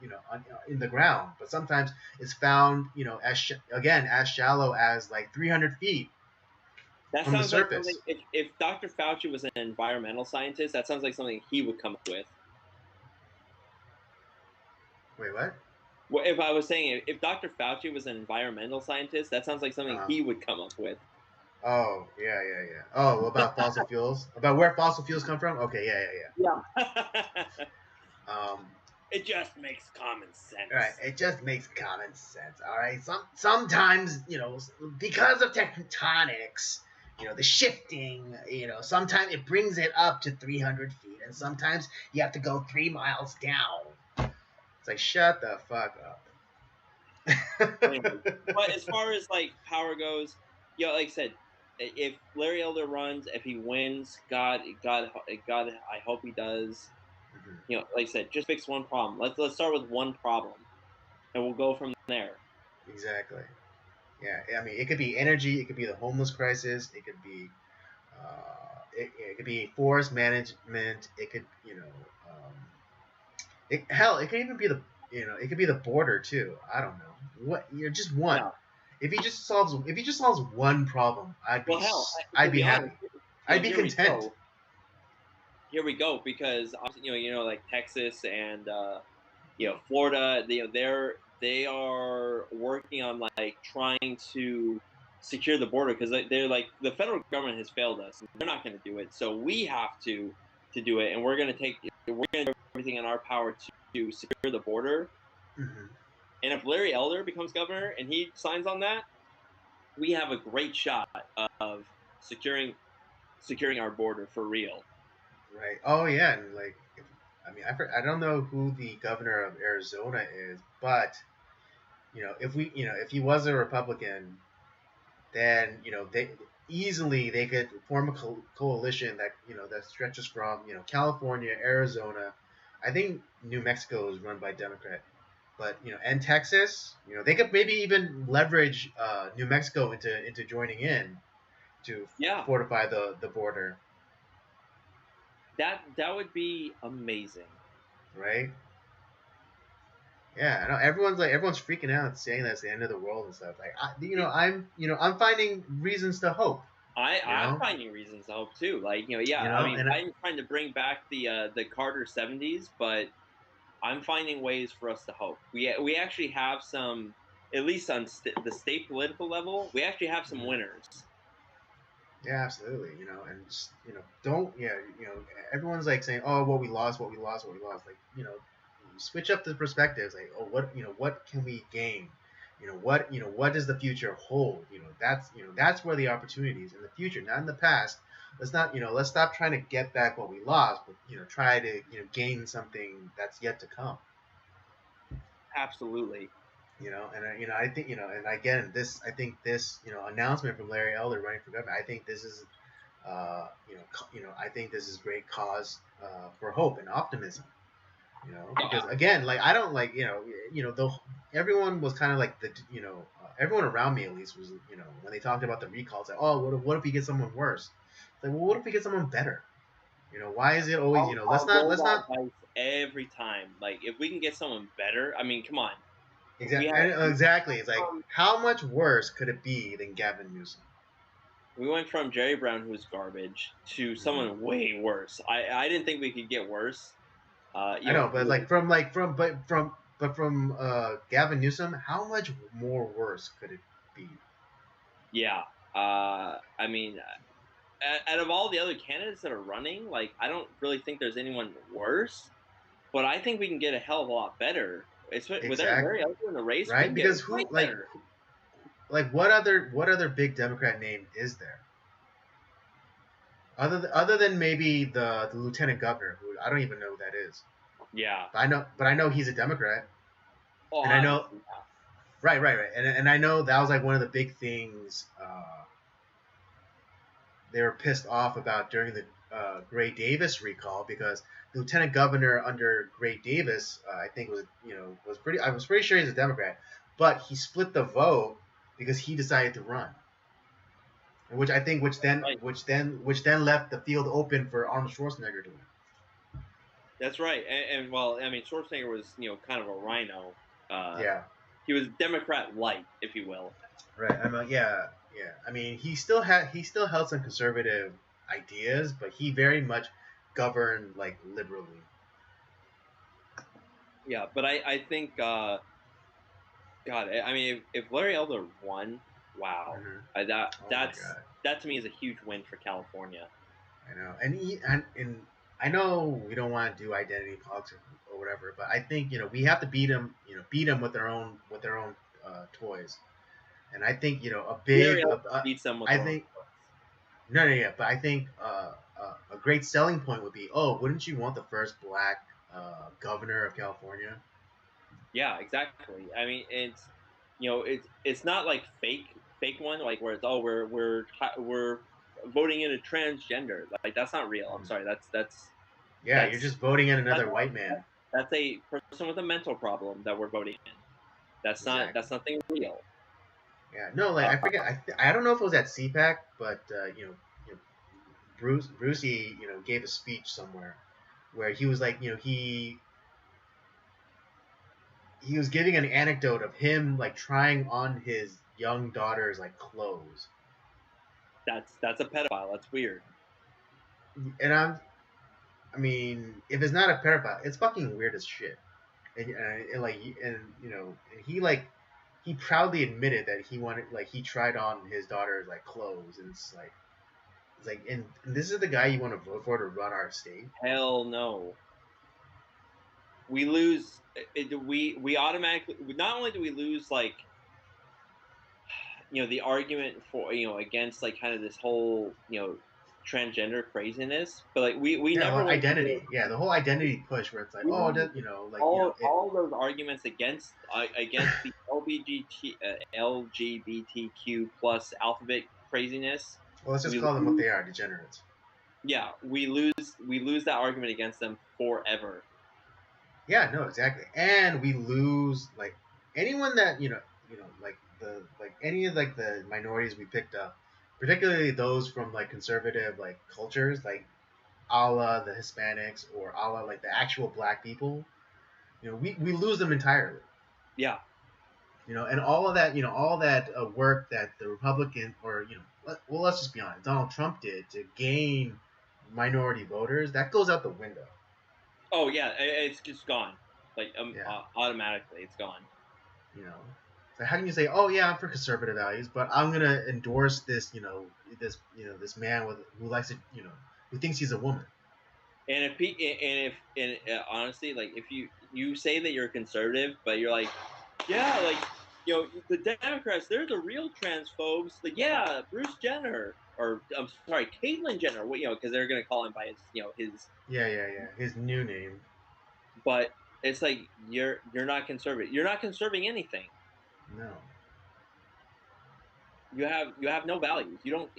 in the ground, but sometimes it's found again as shallow as like 300 feet
That
from the
sounds like something.
surface.
If Dr. Fauci was an environmental scientist, that sounds like something he would come up with.
Wait, what?
Well, if I was saying if Dr. Fauci was an environmental scientist, that sounds like something
Uh,
he would come up with.
Oh, yeah, yeah, yeah. Oh, about fossil fuels? About where fossil fuels come from? Okay, yeah, yeah,
Yeah.
yeah.
It just makes common
All right,
sense.
it just makes common sense. All right, sometimes because of tectonics, the shifting, sometimes it brings it up to 300 feet, and sometimes you have to go 3 miles down. It's like shut the fuck
Anyway, but
up.
as far as like power goes, like I said, if Larry Elder runs, if he wins, God, I hope he does. Like I said, just fix one problem. Let's start with one problem, and we'll go from there.
Exactly. Yeah, I mean, it could be energy, it could be the homeless crisis, it could be it could be forest management. It could, it could even be it could be the border too. I don't know what. Just one.
Yeah.
If he just solves one problem,
Well, hell, to
I'd be
be
happy.
honest,
I'd be
here we
content.
go. Here we go, because obviously, like Texas and Florida, they are working on like trying to secure the border, because they're like the federal government has failed us. They're not going to do it, so we have to do it, and we're going to do everything in our power to secure the border.
Hmm.
And if Larry Elder becomes governor and he signs on that, we have a great shot of securing our border for real.
Right. Oh yeah, and like, I mean, I don't know who the governor of Arizona is, but if he was a Republican, then they could form a coalition that that stretches from California, Arizona, I think New Mexico is run by Democrat, but and Texas, they could maybe even leverage New Mexico into joining in to
Yeah,
fortify the border,
that would be amazing.
right? Yeah, I know everyone's freaking out saying that's the end of the world and stuff. Like, I'm finding reasons to hope.
I'm finding reasons to hope too. Like, yeah, I mean,
And
I'm trying to bring back the Carter '70s, but I'm finding ways for us to hope. We actually have some, at least on the state political level, we actually have some winners.
yeah, absolutely. And just, don't everyone's like saying, oh, what we lost, what we lost, what we lost. Like, switch up the perspectives. Like, oh, what can we gain? What does the future hold? That's where the opportunities in the future, not in the past. Let's stop trying to get back what we lost, but try to gain something that's yet to come.
Absolutely.
I think and again, I think this announcement from Larry Elder running for governor, I think this is I think this is great cause for hope and optimism. Because again, like I don't like everyone was kind of like everyone around me at least was when they talked about the recalls, like, oh, what if we get someone worse? It's like, well, what if we get someone better? Why is it always let's not
every time. Like, if we can get someone better, I mean, come on.
Exactly. It's like, how much worse could it be than Gavin Newsom?
We went from Jerry Brown, who's garbage, to someone way worse. I didn't think we could get worse.
I know, but from Gavin Newsom, how much more worse could it be?
Yeah. I mean, out of all the other candidates that are running, like, I don't really think there's anyone worse. But I think we can get a hell of a lot better.
Exactly.
With Larry Elder in the race,
right? Because
better.
What other big Democrat name is there? Other than maybe the lieutenant governor, who I don't even know who that is.
Yeah.
But I know he's a Democrat.
Oh,
and I know. Yeah. Right. And I know that was like one of the big things they were pissed off about during the Gray Davis recall, because the lieutenant governor under Gray Davis, I think was pretty. I was pretty sure he's a Democrat, but he split the vote because he decided to run, which then left the field open for Arnold Schwarzenegger to win.
That's right, and well, I mean, Schwarzenegger was kind of a rhino.
Yeah.
He was Democrat light, if you will.
Right. I mean, yeah. I mean, he still held some conservative ideas, but he very much governed like liberally.
Yeah, but I think God, I mean, if Larry Elder won, wow, that to me is a huge win for California.
I know, and I know we don't want to do identity politics or whatever, but I think we have to beat them with their own toys. And I think a big
beats them with
I think no, but I think a great selling point would be, oh, wouldn't you want the first black governor of California?
Yeah, exactly. I mean, it's not like fake one, like where it's, oh, we're voting in a transgender. Like, that's not real. I'm sorry. That's
you're just voting in another white man.
That's a person with a mental problem that we're voting in. That's nothing real.
Yeah, no, like I forget. I don't know if it was at CPAC, but Brucey gave a speech somewhere where he was like, he was giving an anecdote of him like trying on his young daughter's like clothes.
That's a pedophile. That's weird.
And I mean, if it's not a pedophile, it's fucking weird as shit. And he proudly admitted that he tried on his daughter's like clothes, and it's like, and this is the guy you want to vote for to run our state?
Hell no. We lose. We automatically, not only do we lose, like, the argument for against like kind of this whole transgender craziness, but like we never
identity. The whole identity push where it's like, oh,
all those arguments against the LGBTQ plus alphabet craziness.
Well, let's just call them what they are, degenerates.
Yeah, we lose that argument against them forever.
Yeah, no, exactly. And we lose like anyone that like any of like the minorities we picked up, particularly those from like conservative like cultures, like a la the Hispanics or a la like the actual black people. We lose them entirely.
Yeah.
And all of that, all that work that the Republican or well, let's just be honest, Donald Trump did to gain minority voters, that goes out the window.
Oh yeah, it's just gone. Like
Yeah.
automatically, it's gone.
You know, so how can you say, oh yeah, I'm for conservative values, but I'm gonna endorse this, this man who likes it, who thinks he's a woman.
And honestly, like if you say that you're conservative, but you're like, yeah, like the Democrats, they're the real transphobes. Like yeah, Bruce Jenner, or I'm sorry, Caitlyn Jenner. Because they're gonna call him by his.
Yeah. His new name.
But it's like you're not conservative. You're not conserving anything.
No.
You have no values. You don't.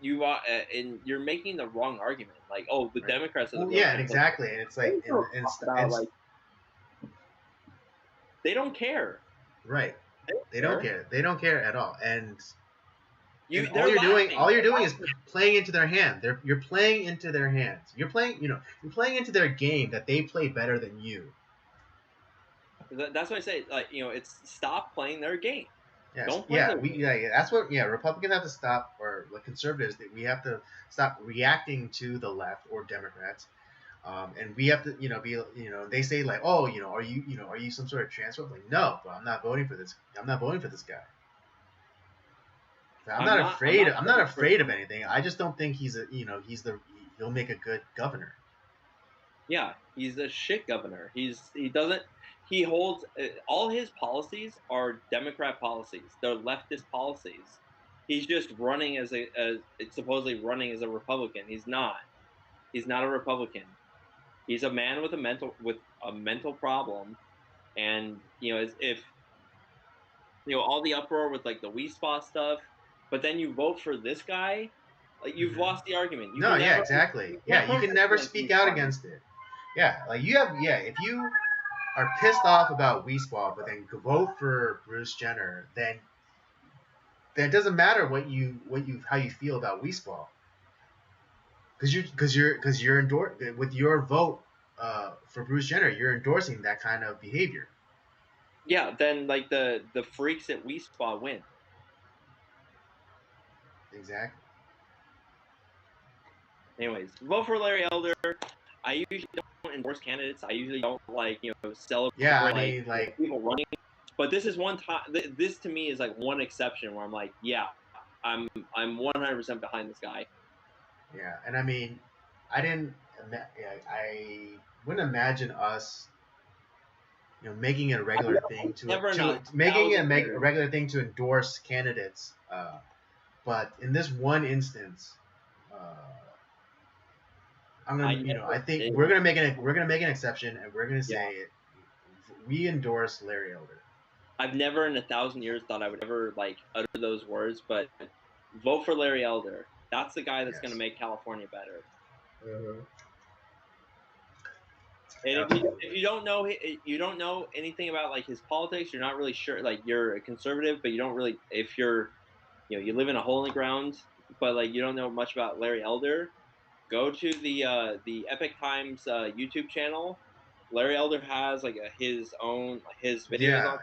You are and you're making the wrong argument. Like the
Right.
Democrats are the
Well,
real.
yeah, and exactly, and it's like,
Like they don't care.
Right.
They don't
care. They don't care at all. And
they're laughing.
all you're doing is playing into their hand. You're playing into their hands. You're playing into their game that they play better than you.
That's why I say, like, it's stop playing their game.
Yes.
Don't play their game.
Yeah. That's what. Yeah, Republicans have to stop, or like conservatives, that we have to stop reacting to the left or Democrats. And we have to, be, they say like, oh, are you some sort of transphobe? Like, no, but I'm not voting for this. I'm not voting for this guy. I'm not afraid. I'm not afraid of anything. I just don't think he'll make a good governor.
Yeah, he's a shit governor. He holds all his policies are Democrat policies. They're leftist policies. He's just running as supposedly running as a Republican. He's not. He's not a Republican. He's a man with a mental problem, and if all the uproar with like the WeSpa stuff, but then you vote for this guy, like you've lost the argument.
No, yeah, exactly. Yeah, you can never speak out against it. Yeah, like if you are pissed off about WeSpa, but then vote for Bruce Jenner, then it doesn't matter how you feel about WeSpa, because you're with your vote for Bruce Jenner, you're endorsing that kind of behavior.
Yeah, then like the freaks at WeSpa win.
Exactly.
Anyways, vote for Larry Elder. I usually don't endorse candidates. I usually don't celebrate.
Yeah, I mean, like
people running. But this is one time. This to me is like one exception where I'm like, yeah, I'm 100% behind this guy.
Yeah, and I mean, I wouldn't imagine us, making it a regular thing a regular thing to endorse candidates. But in this one instance, I think we're gonna make an exception, and we're gonna say we endorse Larry Elder.
I've never in 1,000 years thought I would ever utter those words, but vote for Larry Elder. That's the guy that's going to make California better. And if you don't know anything about his politics, you're not really sure. Like you're a conservative, but you don't really. If you're, you live in a hole in the ground, but you don't know much about Larry Elder, go to the Epic Times YouTube channel. Larry Elder has his videos.
Yeah.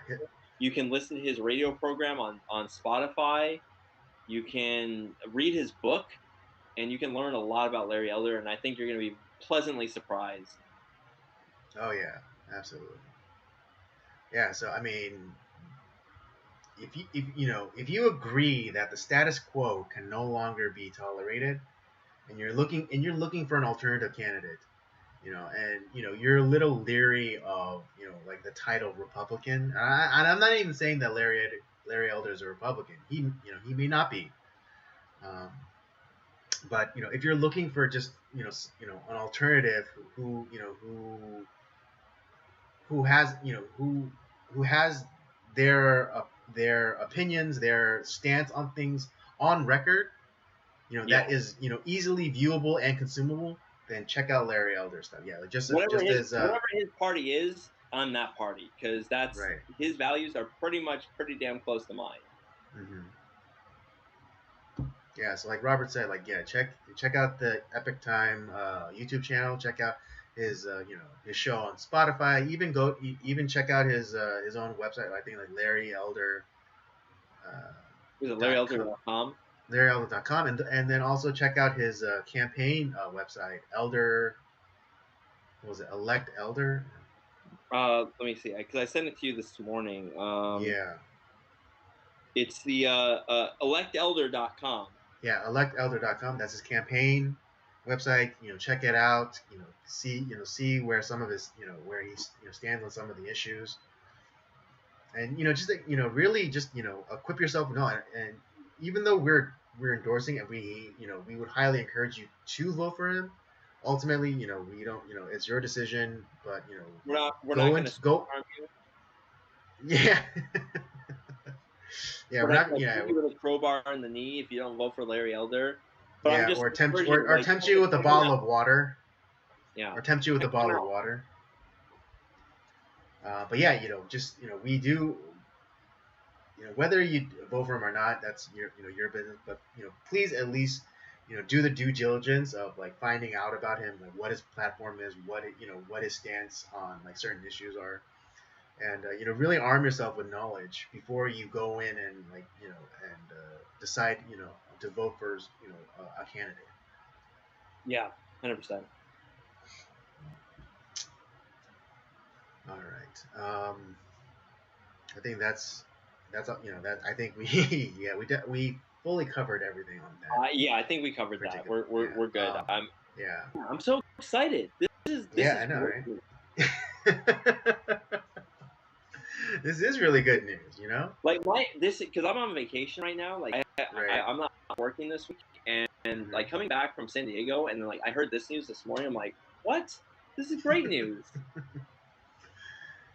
You can listen to his radio program on Spotify. You can read his book, and you can learn a lot about Larry Elder, and I think you're going to be pleasantly surprised.
Oh yeah, absolutely. Yeah, so I mean, if you agree that the status quo can no longer be tolerated, and you're looking for an alternative candidate, and you're a little leery of the title Republican, and I'm not even saying that Larry Elder is a Republican. He may not be. But if you're looking for just an alternative who has who has their opinions, their stance on things on record, that is easily viewable and consumable, then check out Larry Elder stuff. Yeah, like
Whatever
just as
whatever his party is, I'm that party, because that's
right.
his values are pretty damn close to mine.
Mm-hmm. Yeah, so like Robert said, like check out the Epic Time YouTube channel. Check out his his show on Spotify. Even check out his own website. I think like Larry Elder.
Is it
LarryElder.com. LarryElder.com, and then also check out his campaign website, Elder. What was it, Elect Elder?
Let me see, because I sent it to you this morning.
Yeah.
It's the electelder.com.
Yeah, electelder.com. That's his campaign website. Check it out. See where some of his, where he stands on some of the issues. And just really just equip yourself with knowledge. And even though we're endorsing and we would highly encourage you to vote for him. Ultimately, we don't, it's your decision. But
we're not going to
go. Yeah. Yeah,
we're not. Yeah, you with a crowbar in the knee if you don't vote for Larry Elder.
But yeah, or tempt you with a bottle of water.
Yeah.
Or tempt you with a bottle of water. But yeah, we do. Whether you vote for him or not, that's your business. But please at least do the due diligence of like finding out about him, like what his platform is, what his stance on like certain issues are. And really arm yourself with knowledge before you go in and decide to vote for a candidate.
Yeah, 100%.
All right. I think that's that. I think we fully covered everything on that.
Yeah, I think we covered that. We're good. I'm so excited. This is
I know, right? This is really good news,
Like because I'm on vacation right now. Like I'm not working this week, and like coming back from San Diego, and like I heard this news this morning. I'm like, what? This is great news.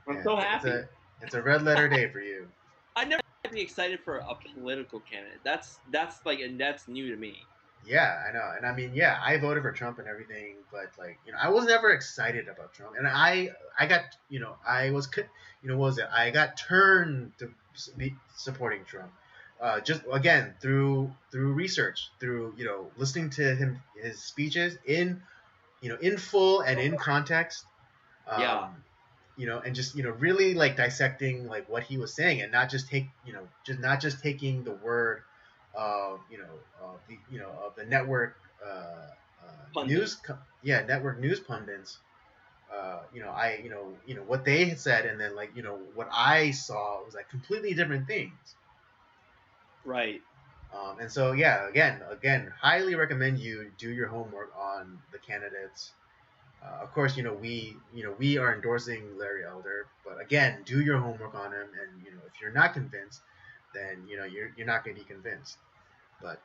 I'm so happy.
It's a red letter day for you.
I never be excited for a political candidate. That's new to me.
Yeah, I know, and I mean, yeah, I voted for Trump and everything, but like, I was never excited about Trump, and I got, I was, what was it? I got turned to be supporting Trump, just again through research, through listening to his speeches in full and in context.
Yeah.
And just really like dissecting like what he was saying, and not just taking the word of of the network news network news pundits, what they had said, and then like what I saw was like completely different things.
Right.
And so yeah, again, highly recommend you do your homework on the candidates. Of course, we are endorsing Larry Elder, but again, do your homework on him, and if you're not convinced, then you're not going to be convinced. But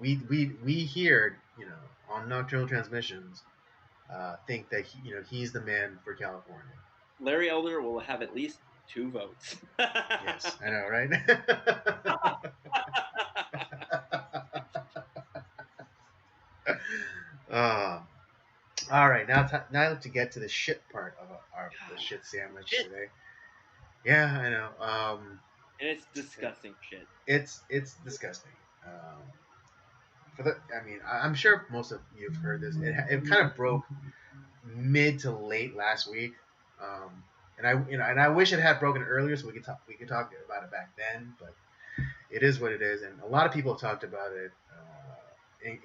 we here, on Nocturnal Transmissions, think that he's the man for California.
Larry Elder will have at least 2 votes.
Yes, I know, right? All right, now to get to the shit part of the shit sandwich today. Yeah, I know.
And it's disgusting shit.
It's disgusting. I'm sure most of you've heard this. It kind of broke mid to late last week, and I wish it had broken earlier so we could talk about it back then. But it is what it is, and a lot of people have talked about it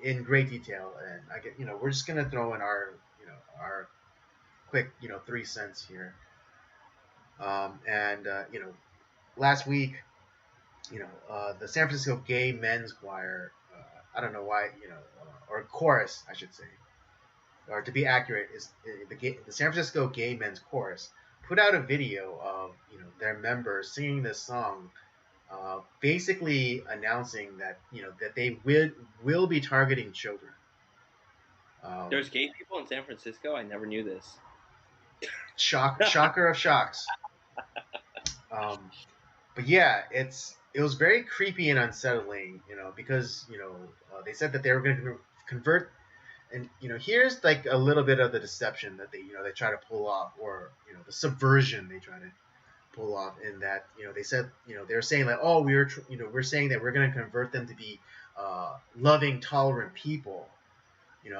in great detail. And we're just gonna throw in our quick 3 cents here. Last week, the San Francisco Gay Men's Choir, I don't know why, or chorus, I should say, or to be accurate, is the San Francisco Gay Men's Chorus put out a video of their members singing this song, basically announcing that that they will be targeting children.
There's gay people in San Francisco? I never knew this.
Shocker of shocks. But yeah, it was very creepy and unsettling, because they said that they were going to convert and here's like a little bit of the deception that they try to pull off, or the subversion they try to pull off, in that they said they're saying like, oh, we're saying that we're going to convert them to be loving, tolerant people,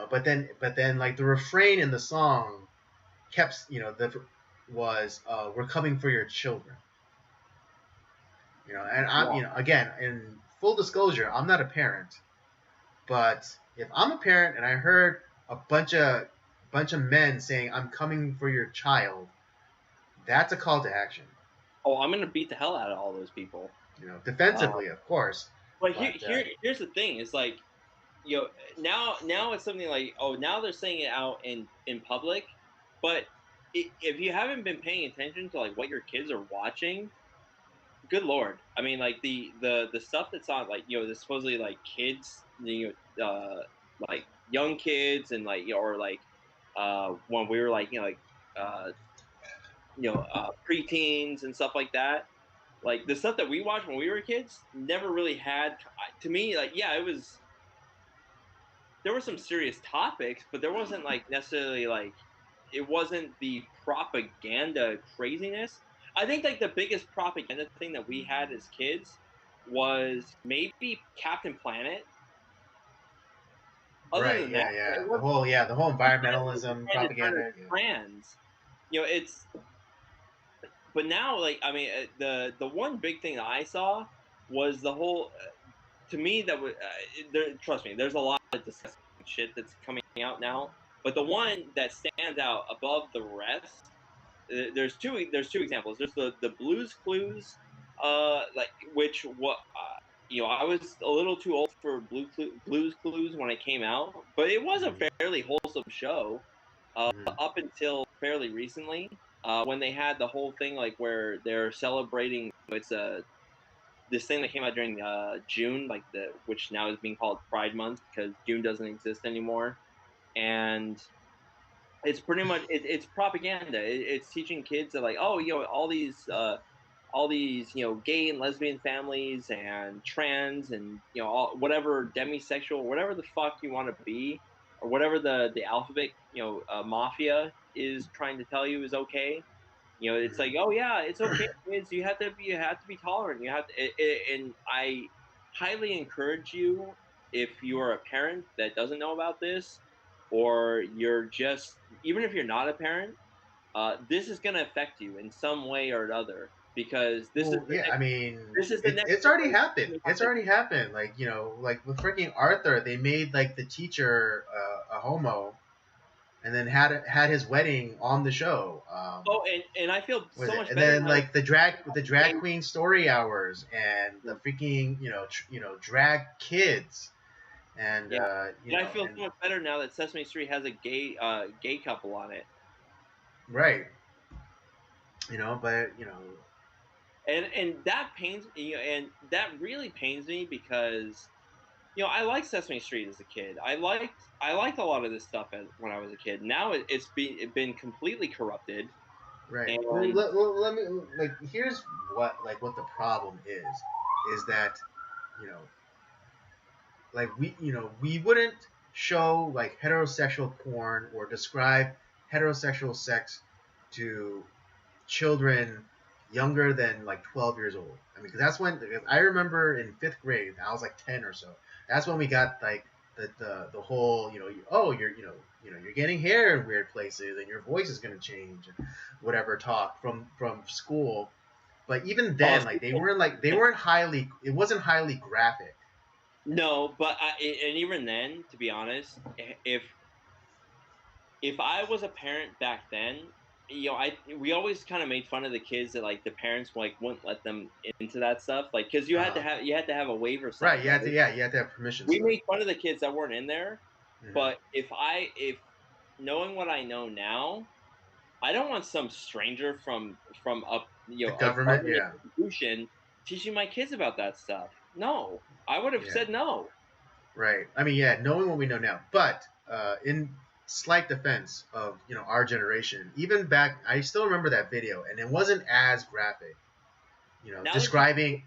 but then like the refrain in the song kept was we're coming for your children. And I'm again, in full disclosure, I'm not a parent, but if I'm a parent and I heard a bunch of men saying I'm coming for your child, that's a call to action.
Oh, I'm gonna beat the hell out of all those people.
Defensively, of course.
But here's the thing: it's like, now it's something like, oh, now they're saying it out in public, but if you haven't been paying attention to like what your kids are watching, good lord, I mean, like the stuff that's on, like, the supposedly like kids, like young kids, and like, or like when we were like, preteens and stuff like that. Like the stuff that we watched when we were kids never really had, to me, like, yeah, there were some serious topics, but there wasn't like necessarily like, it wasn't the propaganda craziness. I think like the biggest propaganda thing that we had as kids was maybe Captain Planet.
Other than that, the whole environmentalism propaganda.
Trans, it's. But now, like, I mean, the one big thing that I saw was the whole. To me, that was trust me, there's a lot of disgusting shit that's coming out now. But the one that stands out above the rest, there's two examples. There's the Blue's Clues, like, which I was a little too old for Blue's Clues when it came out, but it was a fairly wholesome show up until fairly recently, when they had the whole thing like where they're celebrating. It's this thing that came out during June, like which now is being called Pride Month because June doesn't exist anymore, and it's pretty much it's propaganda. It's teaching kids that, like, oh, all these gay and lesbian families and trans and whatever demisexual, whatever the fuck you want to be, or whatever the alphabet mafia is trying to tell you is okay. It's like, oh yeah, it's okay, kids. You have to be tolerant. You have to, and I highly encourage you, if you are a parent that doesn't know about this, or you're just, even if you're not a parent, this is going to affect you in some way or another, because this is
it's already happened. It's already happened. Like, like with freaking Arthur, they made like the teacher a homo, and then had his wedding on the show.
And I feel so much
and
better.
And then like the drag queen story hours, and the freaking drag kids, and
I feel so much better now that Sesame Street has a gay couple on it.
Right.
And that pains and that really pains me, because I liked Sesame Street as a kid. I liked a lot of this stuff when I was a kid. Now it's been completely corrupted.
Right. Well, let me, like, here's what the problem is that like we wouldn't show like heterosexual porn or describe heterosexual sex to children younger than like 12 years old. I mean, because that's when I remember in 5th grade, I was like 10 or so. That's when we got like the whole you're getting hair in weird places, and your voice is going to change, and whatever talk from school. But even then, like they weren't highly. It wasn't highly graphic.
No, but and even then, to be honest, if I was a parent back then, we always kind of made fun of the kids that like the parents like wouldn't let them into that stuff, like, because you had to have a waiver.
Right. You had to have permission.
We made fun of the kids that weren't in there, but if knowing what I know now, I don't want some stranger from the government institution teaching my kids about that stuff. No, I would have said no.
Right. I mean, knowing what we know now, but in slight defense of our generation, even back, I still remember that video, and it wasn't as graphic. Describing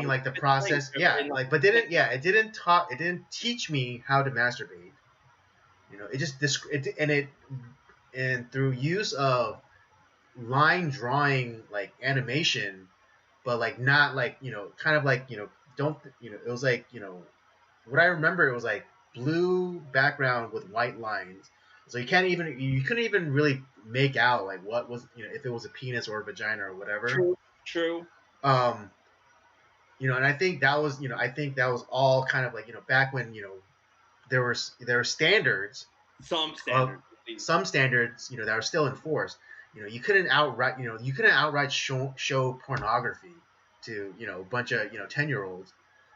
like the process. But it didn't teach me how to masturbate. It just and through use of line drawing like animation, but like not like kind of like don't it was like what I remember, it was like blue background with white lines, so you couldn't even really make out like what was if it was a penis or a vagina or whatever.
True.
And I think that was all kind of like back when there were standards,
some standards
that are still enforced. You couldn't outright show pornography to a bunch of 10-year-olds.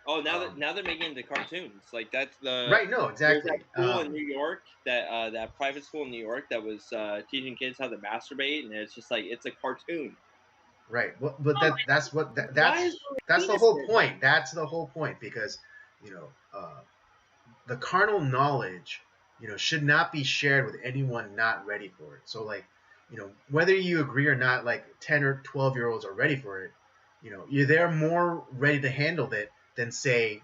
Oh, now they're making the cartoons. Like that's the
right. No, exactly.
There's that school in New York, that private school in New York that was teaching kids how to masturbate, and it's just like it's a cartoon.
Right, but that's the whole point. That's the whole point, because the carnal knowledge should not be shared with anyone not ready for it. So like whether you agree or not, like 10 or 12-year-olds are ready for it. They're more ready to handle it than say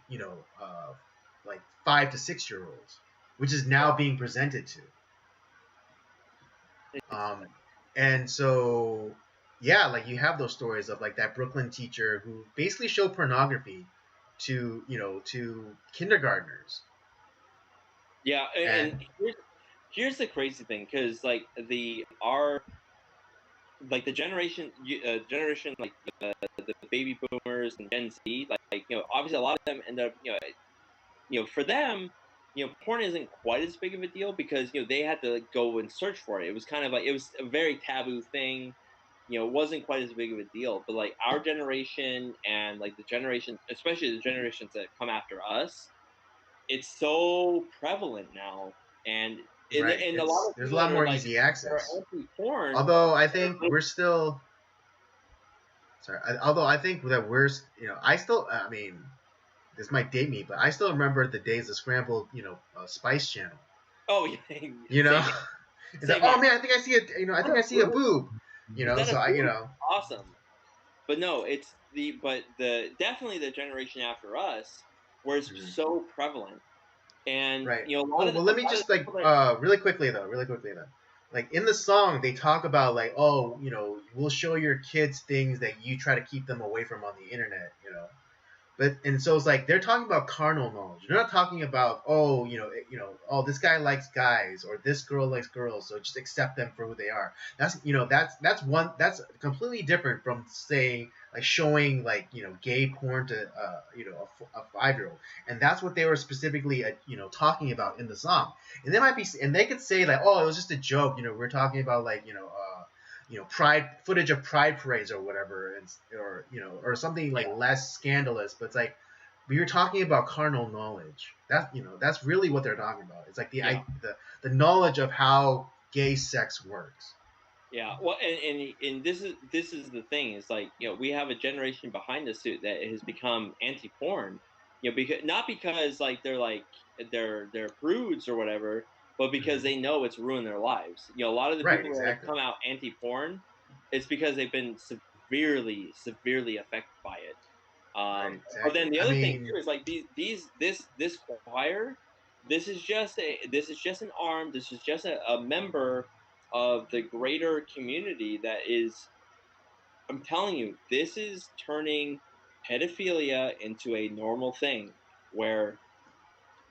like 5 to 6-year-olds, which is now being presented to. And so yeah, like you have those stories of like that Brooklyn teacher who basically showed pornogaphy to kindergartners.
Yeah, and here's the crazy thing, because like the generation like the baby boomers and Gen Z, like obviously a lot of them end up for them, porn isn't quite as big of a deal, because they had to go and search for it. It was kind of like it was a very taboo thing. It wasn't quite as big of a deal. But like our generation and like the generation, especially the generations that come after us, it's so prevalent now, and
right.
a lot of
there's a lot more easy access. Although I think we're still sorry. Although I think that we're I still I mean, this might date me, but I still remember the days of scrambled Spice Channel.
Oh yeah.
It's like, oh man, I think I see I see a boob. So
awesome. But no, it's the definitely the generation after us where it's so prevalent. And
right. Let me just like really quickly though. Like in the song, they talk about like, oh, we'll show your kids things that you try to keep them away from on the internet, and so it's like they're talking about carnal knowledge. They're not talking about oh this guy likes guys or this girl likes girls, so just accept them for who they are. That's completely different from saying like showing like gay porn to a 5-year-old, and that's what they were specifically talking about in the song. And they could say like, oh, it was just a joke. We're talking about like pride footage of pride parades or whatever, or something like less scandalous. But it's like, but you're talking about carnal knowledge. That's really what they're talking about. It's like the knowledge of how gay sex works.
Yeah, well, and this is the thing. Is like we have a generation behind us that has become anti-porn. Because not because like they're prudes or whatever, but because they know it's ruined their lives. A lot of the people that come out anti-porn, it's because they've been severely affected by it. But then the other thing too is like this choir, this is just an arm. This is just a member of the greater community that is. I'm telling you, this is turning pedophilia into a normal thing, where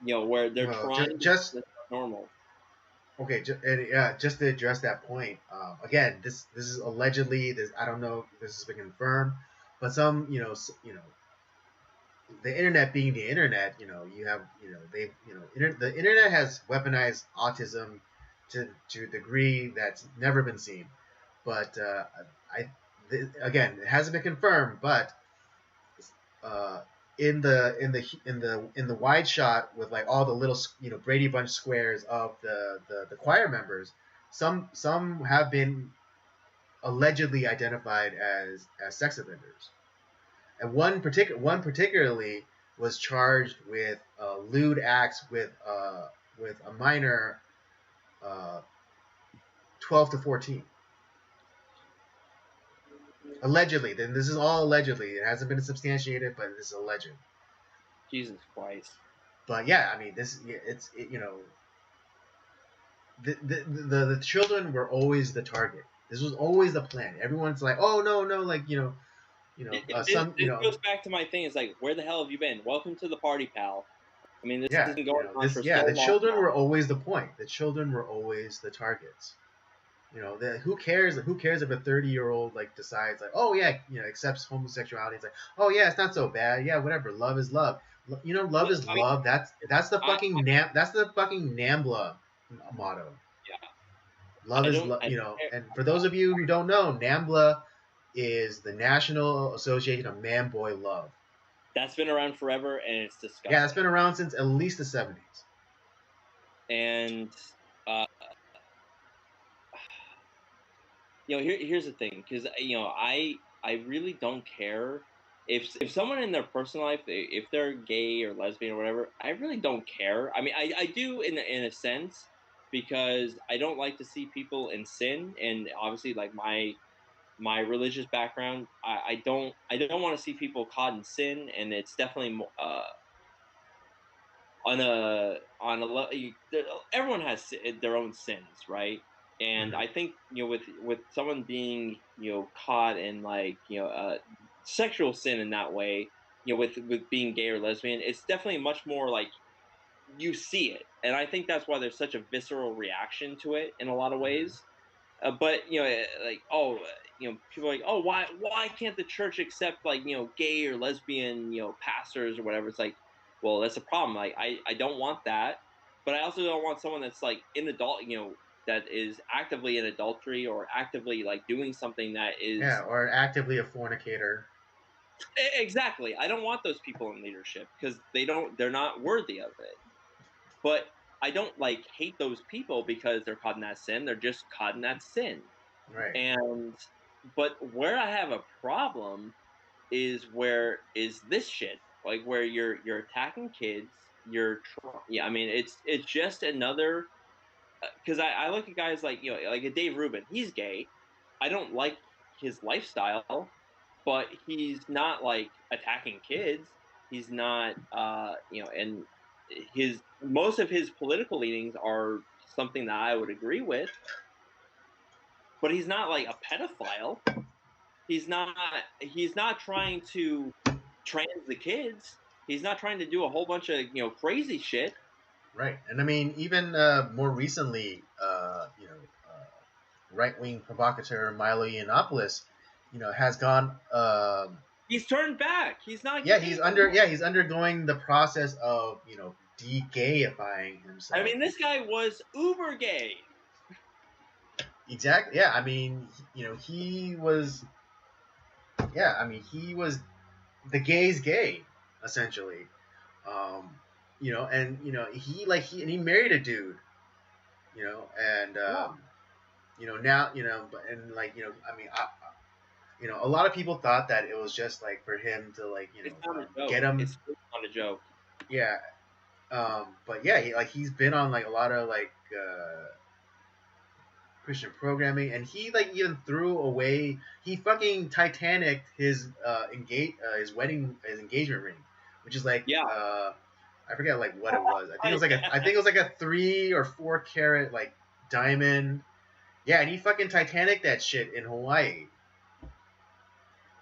where they're trying
just
to normal.
Okay, just to address that point, again, this is allegedly. I don't know if this has been confirmed, but some the internet being the internet, you have the internet has weaponized autism to a degree that's never been seen. But again, it hasn't been confirmed, but in the wide shot with like all the little Brady Bunch squares of the choir members, some have been allegedly identified as sex offenders, and one particularly was charged with lewd acts with a minor 12 to 14. Allegedly. Then this is all allegedly. It hasn't been substantiated, but this is alleged.
Jesus Christ.
But yeah, I mean, the children were always the target. This was always the plan. Everyone's like, oh no, like
This goes back to my thing. It's like, where the hell have you been? Welcome to the party, pal. I mean, this has been going on for so long.
The children were always the point. The children were always the targets. Who cares? Who cares if a 30-year-old like decides like, oh yeah, accepts homosexuality? It's like, oh yeah, it's not so bad. Yeah, whatever. Love is love. Love is love. That's the fucking NAMBLA motto.
Yeah.
Love is love. And for those of you who don't know, NAMBLA is the National Association of Man Boy Love.
That's been around forever, and it's disgusting.
Yeah, it's been around since at least the 70s.
And here's the thing, because I really don't care if someone in their personal life, if they're gay or lesbian or whatever, I really don't care. I mean, I do in a sense, because I don't like to see people in sin, and obviously like my religious background, I don't want to see people caught in sin, and it's definitely everyone has their own sins, right? And I think with someone being caught in like sexual sin in that way, with being gay or lesbian, it's definitely much more like you see it, and I think that's why there's such a visceral reaction to it in a lot of ways. But like people are like, oh, why can't the church accept like gay or lesbian pastors or whatever? It's like, well, that's a problem. Like I don't want that, but I also don't want someone that's like in adult that is actively in adultery or actively like doing something that is
or actively a fornicator.
Exactly. I don't want those people in leadership because they're not worthy of it. But I don't like hate those people because they're caught in that sin. They're just caught in that sin.
Right.
But where I have a problem is this shit, like where you're attacking kids. I mean, it's just another, because I look at guys like like a Dave Rubin. He's gay. I don't like his lifestyle, but he's not like attacking kids. He's not and most of his political leanings are something that I would agree with, but he's not like a pedophile. He's not trying to trans the kids. He's not trying to do a whole bunch of crazy shit.
Right. And I mean, even more recently, right-wing provocateur Milo Yiannopoulos, has gone.
He's turned back. He's not.
Yeah, he's undergoing the process of de-gayifying himself.
I mean, this guy was uber gay.
Exactly. Yeah. I mean, he was. Yeah. I mean, he was the gay's gay, essentially. And he married a dude. And now and like I mean, a lot of people thought that it was just like for him to like get him.
It's not a joke.
Yeah. But yeah, he's been on like a lot of like Christian programming, and he like even threw away. He fucking Titanic his engagement ring, which is like I forget like what it was. I think it was like a 3 or 4 carat like diamond. Yeah, and he fucking Titanic that shit in Hawaii.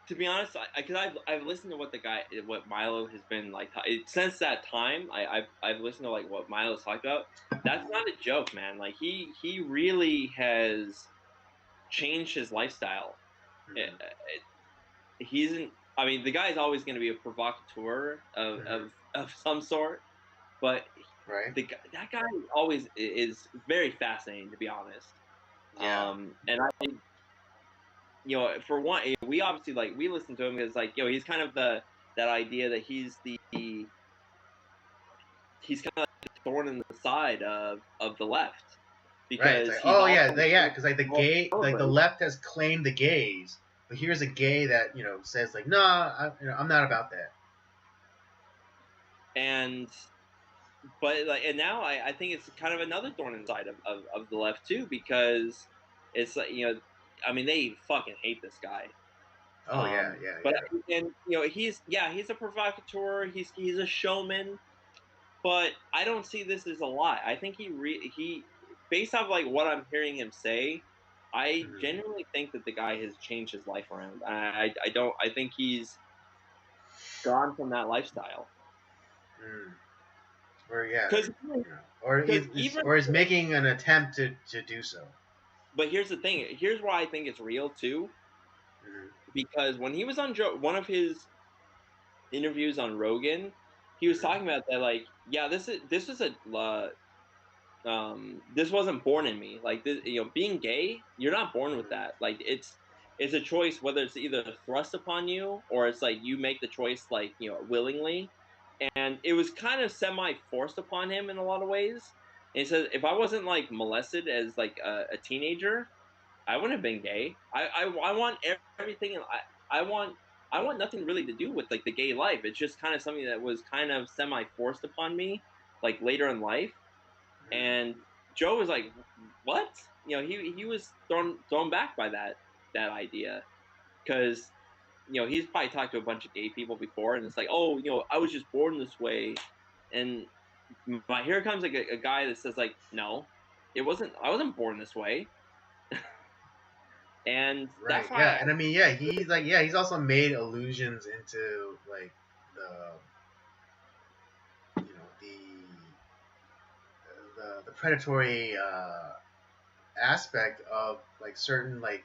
To be honest, because I've listened to what Milo has been like since that time. I've listened to like what Milo's talked about. That's not a joke, man. Like he really has changed his lifestyle. Mm-hmm. I mean, the guy's always going to be a provocateur of some sort, but
right.
That guy always is very fascinating, to be honest.
Yeah.
And I. For one, we obviously like we listen to him because like he's kind of that idea that he's kind of like the thorn in the side of the left, because
because like the left has claimed the gays, but here's a gay that says like I'm not about that.
But now I think it's kind of another thorn in the side of the left too, because it's like I mean, they fucking hate this guy.
Oh yeah.
But and he's a provocateur. He's a showman, but I don't see this as a lie. I think based off like what I'm hearing him say, I genuinely think that the guy has changed his life around. I don't. I think he's gone from that lifestyle.
Or yeah,
Because
or he's making an attempt to do so.
But here's the thing. Here's why I think it's real too. Because when he was on one of his interviews on Rogan, he was talking about that, like, yeah, this wasn't born in me. Like, this, being gay, you're not born with that. Like, it's a choice, whether it's either thrust upon you or it's like you make the choice, like, willingly. And it was kind of semi forced upon him in a lot of ways. And he says, if I wasn't like molested as like a teenager, I wouldn't have been gay. I want everything, and I want nothing really to do with like the gay life. It's just kind of something that was kind of semi forced upon me, like later in life. And Joe was like, "What?" He was thrown back by that idea, because he's probably talked to a bunch of gay people before, and it's like, "Oh, I was just born this way," and but here comes like a guy that says like, "No, it wasn't. I wasn't born this way." And
right,
that's why
yeah, and I mean, yeah, he's also made allusions into like the the predatory aspect of like certain like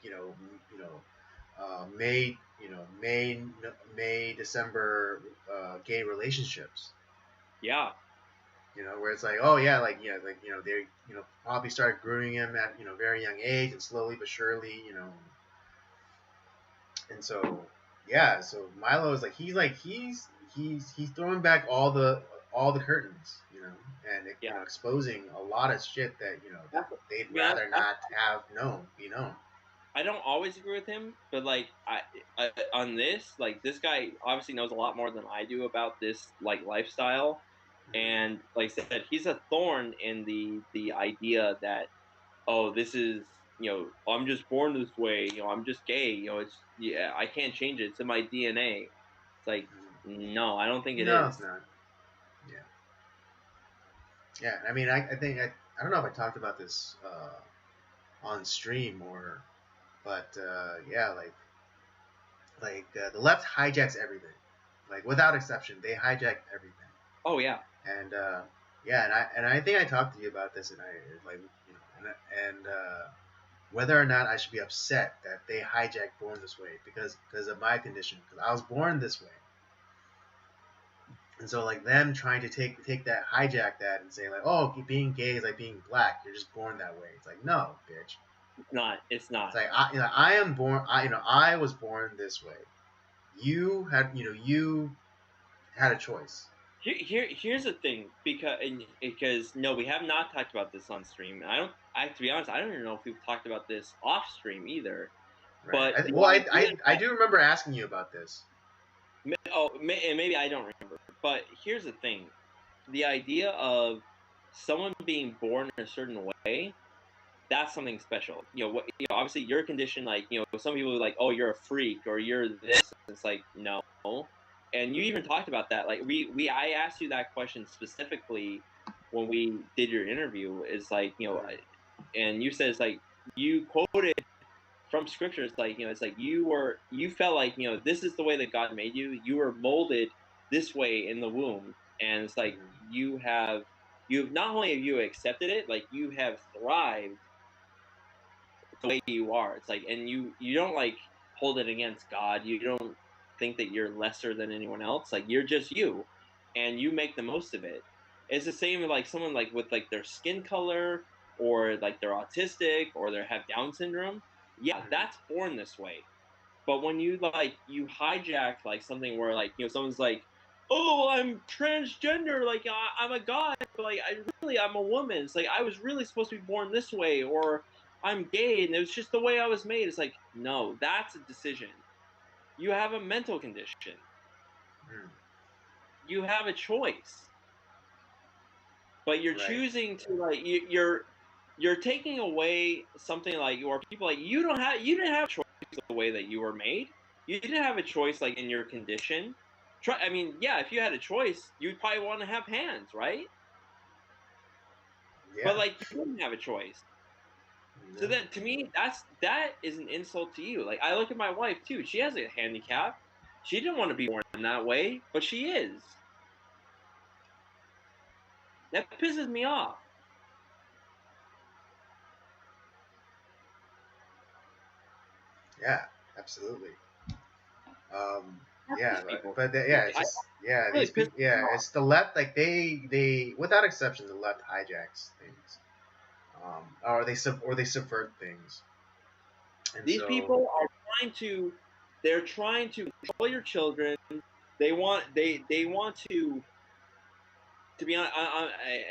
May May December gay relationships.
Yeah.
Where it's like, oh yeah, like they probably started grooming him at very young age, and slowly but surely, and so yeah, so Milo is like he's throwing back all the curtains, and exposing a lot of shit that that they'd rather not have be known.
I don't always agree with him, but like I on this, like this guy obviously knows a lot more than I do about this like lifestyle, and like I said, he's a thorn in the idea that, oh, this is I'm just born this way, I'm just gay, it's I can't change it, it's in my DNA. It's like, no, I don't think it
No,
is.
it's not. Yeah. Yeah, I mean, I think I don't know if I talked about this on stream but yeah, the left hijacks everything, like without exception, they hijack everything.
Oh yeah.
And yeah, and I think I talked to you about this, and I like and whether or not I should be upset that they hijacked Born This Way because of my condition, because I was born this way. And so like them trying to take that, hijack that, and say like, oh, being gay is like being black. You're just born that way. It's like, no, bitch.
It's not. It's not.
It's like I am born. I was born this way. You had a choice.
Here's the thing, because no, we have not talked about this on stream. To be honest, I don't even know if we've talked about this off stream either.
Right.
But
I do remember asking you about this.
And maybe I don't remember. But here's the thing: the idea of someone being born in a certain way, that's something special. Obviously your condition, like, some people are like, oh, you're a freak or you're this. It's like, no. And you even talked about that. Like I asked you that question specifically when we did your interview, is like, and you said, it's like, you quoted from scripture. It's like, it's like you felt like, this is the way that God made you. You were molded this way in the womb. And it's like, you've not only have you accepted it, like you have thrived the way you are. It's like, and you don't like hold it against God. You don't think that you're lesser than anyone else. Like, you're just you, and you make the most of it. It's the same with like someone like with like their skin color, or like they're autistic, or they have Down syndrome. Yeah, that's born this way. But when you hijack like something where like, someone's like, oh, I'm transgender, like I'm a guy, but like I'm a woman. It's like, I was really supposed to be born this way, or I'm gay and it was just the way I was made. It's like, no, that's a decision. You have a mental condition. You have a choice. But you're choosing to like you're taking away something like, or people like, you didn't have a choice the way that you were made. You didn't have a choice like in your condition. I mean, yeah, if you had a choice, you'd probably want to have hands, right?
Yeah.
But like you wouldn't have a choice. So that to me, that is an insult to you. Like I look at my wife too. She has a handicap. She didn't want to be born in that way, but she is. That pisses me off.
Yeah, absolutely. Yeah,
People.
yeah, it's just yeah,
Really
these people, yeah, it's the left. Like they, without exception, the left hijacks things, or they subvert things, and
These
so
people are they're trying to control your children. They want to be honest,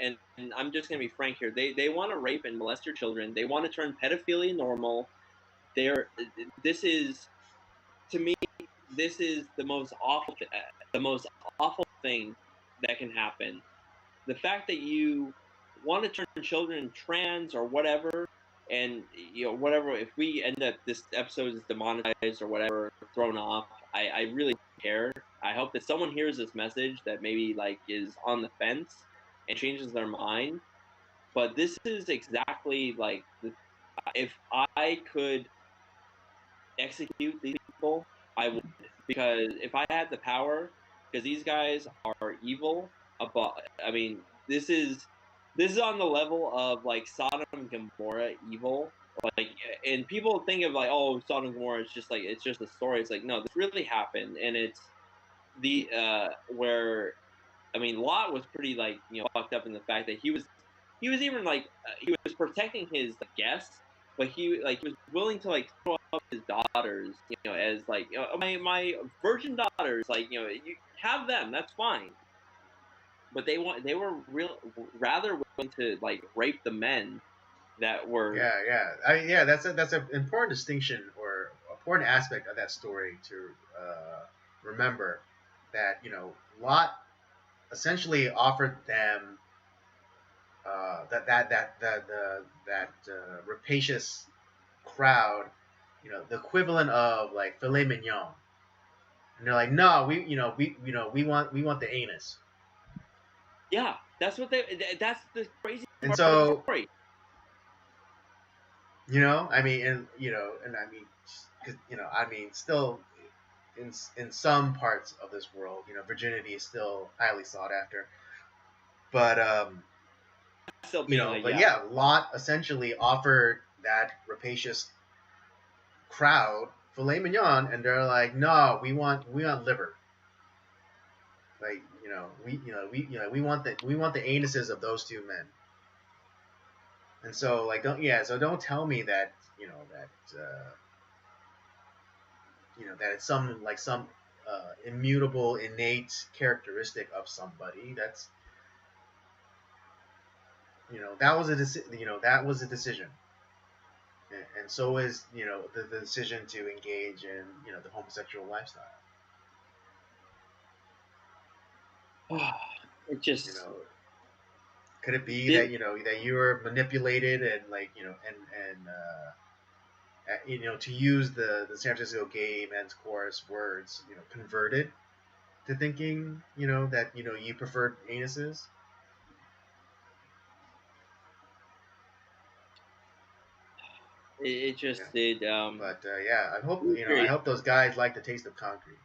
and I'm just gonna be frank here. They want to rape and molest your children. They want to turn pedophilia normal. They're this is to me this is the most awful thing that can happen. The fact that you want to turn children trans or whatever, and whatever. If we end up this episode is demonetized or whatever, thrown off, I really don't care. I hope that someone hears this message that maybe like is on the fence and changes their mind. But this is exactly like if I could execute these people, I would, because if I had the power, because these guys are evil. About, I mean, this is on the level of like Sodom and Gomorrah evil. Like, and people think of like, oh, Sodom and Gomorrah is just like it's just a story. It's like no, this really happened, and it's the where I mean, Lot was pretty like fucked up in the fact that he was even like he was protecting his guests, but he was willing to like throw up his daughters, as like my virgin daughters, like you have them, that's fine. But they were real rather willing to like rape the men that were.
yeah, that's an important distinction or important aspect of that story to remember that Lot essentially offered them that rapacious crowd, the equivalent of like filet mignon, and they're like, no, we want the anus,
Yeah, that's what that's the crazy
and
part of the
so
story.
I mean, and I mean, because I mean, still in some parts of this world, virginity is still highly sought after, but
Still being like, yeah,
yeah, Lot essentially offered that rapacious crowd filet mignon, and they're like, no, we want liver. Like we want the anuses of those two men. And so like don't tell me that that it's some immutable innate characteristic of somebody. That's that was a decision, and so is the decision to engage in the homosexual lifestyle.
it just
Could it be
did.
that that you were manipulated and to use the San Francisco Gay Men's Chorus words, converted to thinking that you preferred anuses?
It
Yeah.
just did.
But yeah, I hope those guys like the taste of concrete.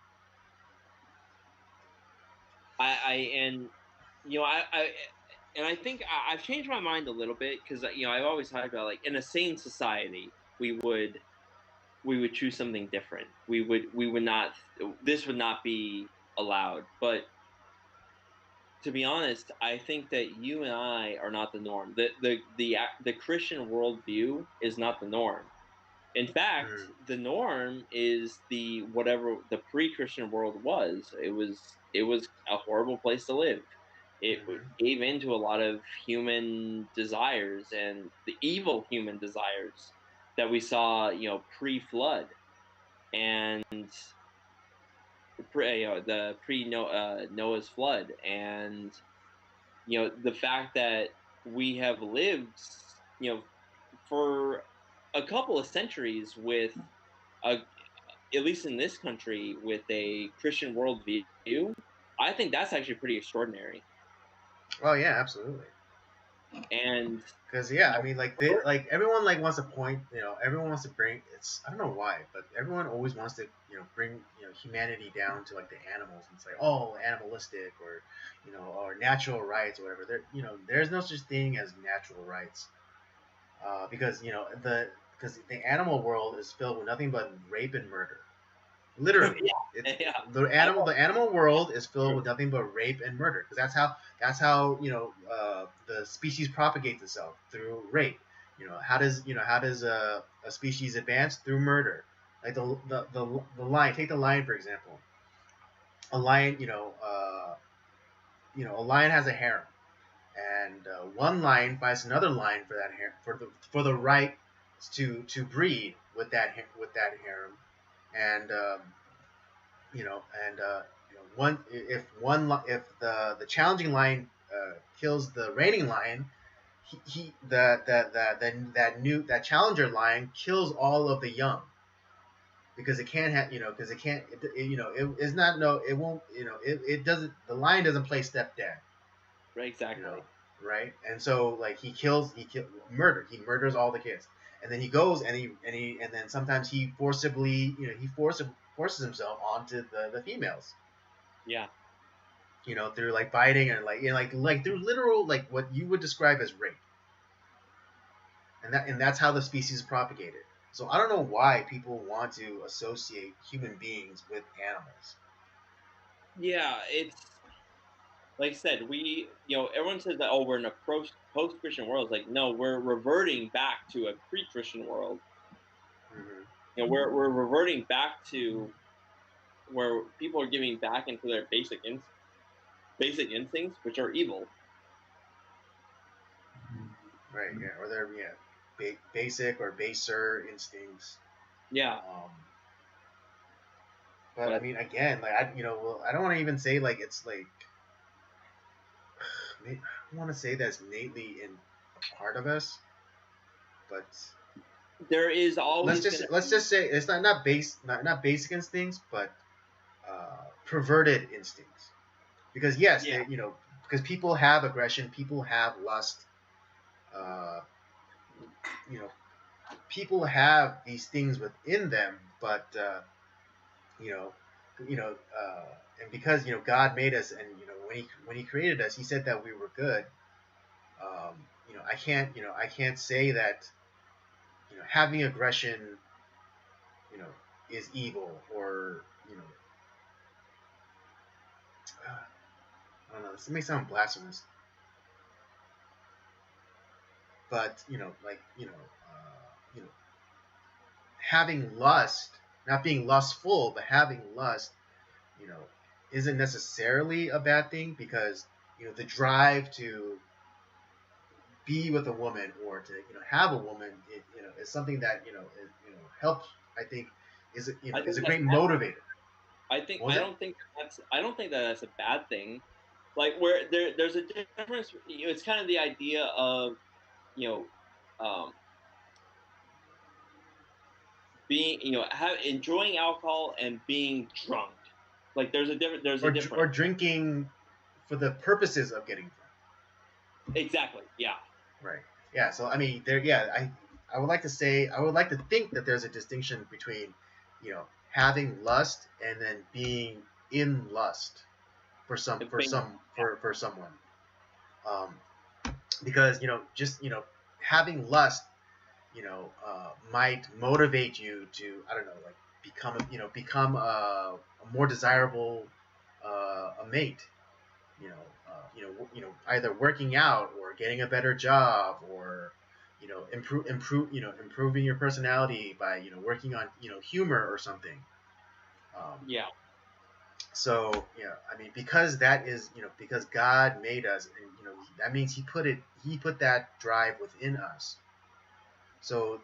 I and I think I've changed my mind a little bit because I've always talked about like in a sane society we would choose something different. We would not, this would not be allowed. But to be honest, I think that you and I are not the norm. The Christian worldview is not the norm. In fact,
Mm.
the norm is the whatever the pre-Christian world was. It was a horrible place to live. It
Mm-hmm.
gave into a lot of human desires and the evil human desires that we saw, pre-flood and the Noah's flood, and the fact that we have lived, for a couple of centuries with a at least in this country, with a Christian worldview, I think that's actually pretty extraordinary.
Oh yeah, absolutely.
And
Because yeah, I mean, like like everyone like wants to point, everyone wants to bring. It's I don't know why, but everyone always wants to, bring humanity down to like the animals and say, oh, animalistic or, or natural rights or whatever. There's no such thing as natural rights, because the animal world is filled with nothing but rape and murder. Literally, it's
yeah,
the animal world is filled with nothing but rape and murder because that's how the species propagates itself through rape. How does a species advance through murder? Like the lion. Take the lion for example. A lion, a lion has a harem, and one lion fights another lion for that for the right to breed with that harem, and one if the challenging lion kills the reigning lion, he that challenger lion kills all of the young because it can't have because it can't it's not no it won't it doesn't the lion doesn't play stepdad.
exactly.
Right, and so like he murders all the kids, and then he goes and then sometimes he forcibly forces himself onto the females.
Yeah.
Through like biting and like through literal like what you would describe as rape, and that's how the species is propagated. So I don't know why people want to associate human beings with animals.
Yeah, it's like I said, everyone says that, oh, we're in a post-Christian world. It's like, no, we're reverting back to a pre-Christian world.
Hmm.
We're reverting back to where people are giving back into their basic instincts, which are evil.
Right, yeah, or they're basic or baser instincts.
Yeah,
um, but I
but
mean, again, like well, I don't want to even say like it's like I don't want to say that's innately in a part of us, but
there is
let's
always
just
gonna
let's
be.
just say it's not basic instincts, but perverted instincts. Because yes,
Yeah,
because people have aggression, people have lust, uh, you know, people have these things within them, but you know, you know, and because God made us, and when He created us, He said that we were good. I can't say that having aggression, you know, is evil or I don't know. This may sound blasphemous, but having lust, not being lustful, but having lust, you know, isn't necessarily a bad thing because the drive to be with a woman or to have a woman, is something that helps. I think
I
is
think
a
that's
great motivator. What was that?
I don't think that that's a bad thing. Like where there's a difference. It's kind of the idea of you know, um, being enjoying alcohol and being drunk. Like there's a
Or
difference.
drinking for the purposes of getting drunk.
Exactly. Yeah.
Right. Yeah. So I mean, there. Yeah. I would like to say I would like to think that there's a distinction between, having lust and then being in lust for some
If
for
being,
some for someone. Um, because just having lust, might motivate you to, I don't know, like become a more desirable a mate. Either working out or getting a better job or improving your personality by working on humor or something. Um,
yeah.
so I mean, because that is because God made us, and that means He put that drive within us. So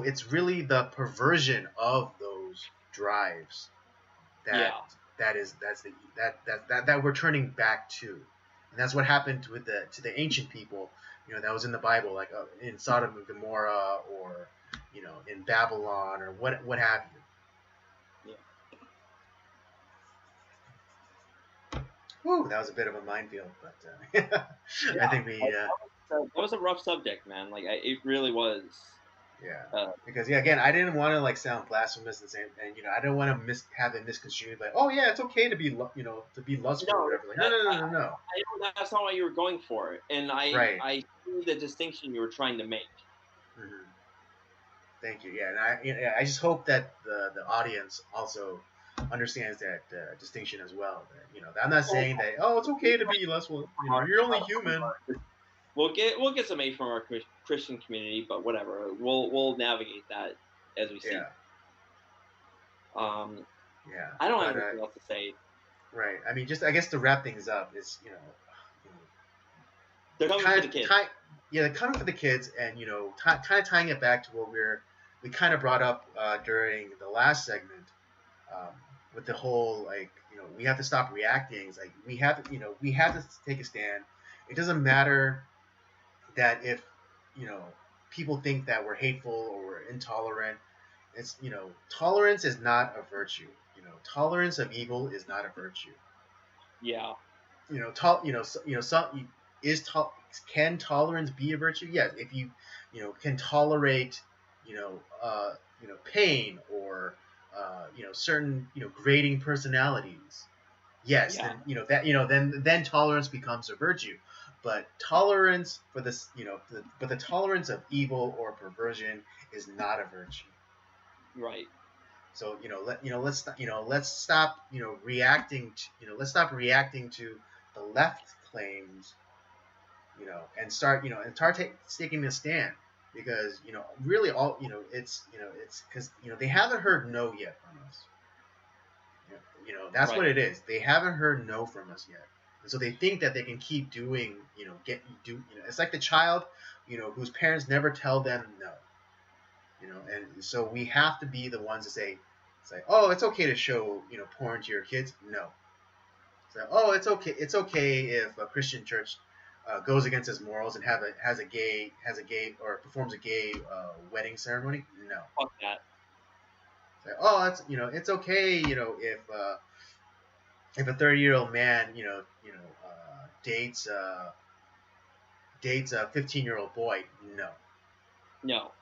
it's really the perversion of those drives that
Yeah.
that we're turning back to, and that's what happened with the ancient people. That was in the Bible, like in Sodom and Gomorrah, or in Babylon, or what have you.
Yeah.
Woo, that was a bit of a minefield, but I
Yeah.
think we
that was a rough subject, man. Like it really was.
Yeah, because again, I didn't want to like sound blasphemous and I don't want to have it misconstrued like, oh yeah, it's okay to be to be lustful or
No,
whatever. Like, no.
I know that's not what you were going for, and
Right.
I see the distinction you were trying to make.
Mm-hmm. Thank you. Yeah, and I just hope that the audience also understands that distinction as well. That, I'm not saying that it's okay to be lustful. You're only human.
We'll get some hate from our Christian community, but whatever. We'll navigate that as we see.
Yeah.
Yeah. I don't have anything else to say.
Right. I mean, just I guess to wrap things up is
they're coming for the kids.
They're coming for the kids, and kind of tying it back to what we kind of brought up during the last segment with the whole we have to stop reacting. It's like we have to take a stand. It doesn't matter that if people think that we're hateful or we're intolerant. It's tolerance is not a virtue. Tolerance of evil is not a virtue.
Yeah.
Can tolerance be a virtue? Yes, if you can tolerate pain or certain grating personalities. Yes,
yeah.
then tolerance becomes a virtue. But tolerance for this, but the tolerance of evil or perversion is not a virtue.
Right.
So let's stop reacting to let's stop reacting to the left claims, and start taking a stand, because really all it's because they haven't heard no yet from us. That's right. What it is. They haven't heard no from us yet. And so they think that they can keep doing, it's like the child, whose parents never tell them no. And so we have to be the ones to say, oh, it's okay to show, porn to your kids. No. So, oh, it's okay if a Christian church goes against its morals and has a gay or performs a gay wedding ceremony. No.
Fuck that.
So, oh, it's okay, if a 30-year-old man, dates a 15-year-old boy. No.
No.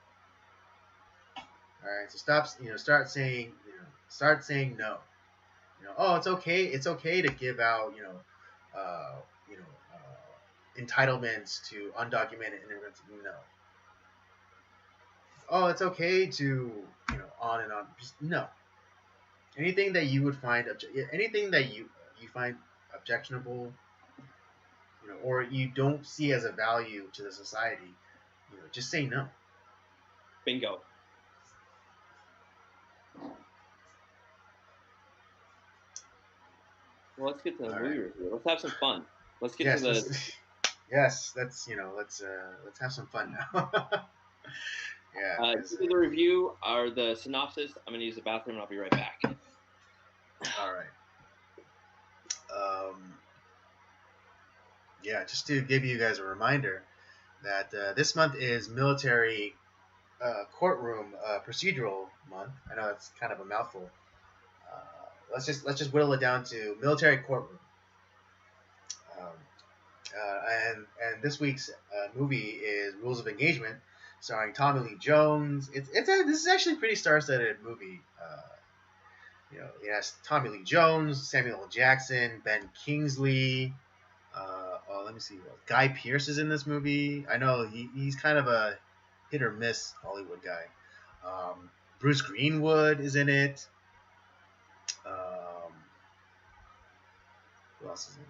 All right, so start saying no. Oh, it's okay to give out, entitlements to undocumented immigrants. No. Oh, it's okay to, on and on. Just no. Anything that you would find anything that you find objectionable, or you don't see as a value to the society, just say no.
Bingo. Well, let's get to the movie review. Let's have some fun. Let's get to the.
Yes, let's have some fun now. Yeah.
To the review or the synopsis. I'm gonna use the bathroom and I'll be right back.
All right. Yeah, just to give you guys a reminder that this month is military courtroom procedural month. I know that's kind of a mouthful. Let's just whittle it down to military courtroom. And this week's movie is Rules of Engagement, starring Tommy Lee Jones. This is actually a pretty star-studded movie. It has Tommy Lee Jones, Samuel L. Jackson, Ben Kingsley. Let me see. Guy Pearce is in this movie. I know he's kind of a hit or miss Hollywood guy. Bruce Greenwood is in it. Who else is in it?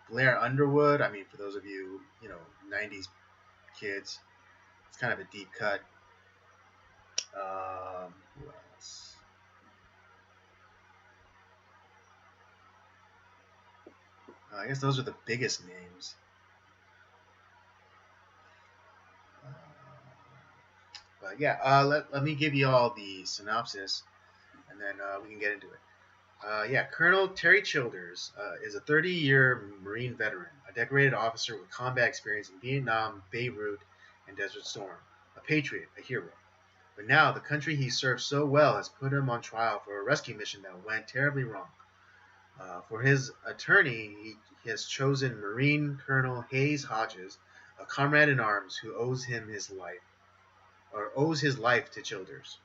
Blair Underwood. I mean, for those of you, 90s kids, it's kind of a deep cut. Who else? I guess those are the biggest names. But yeah, let me give you all the synopsis, and then we can get into it. Colonel Terry Childers is a 30-year Marine veteran, a decorated officer with combat experience in Vietnam, Beirut, and Desert Storm, a patriot, a hero. But now the country he served so well has put him on trial for a rescue mission that went terribly wrong. For his attorney, he has chosen Marine Colonel Hayes Hodges, a comrade in arms who owes him his life, or owes his life to Childers.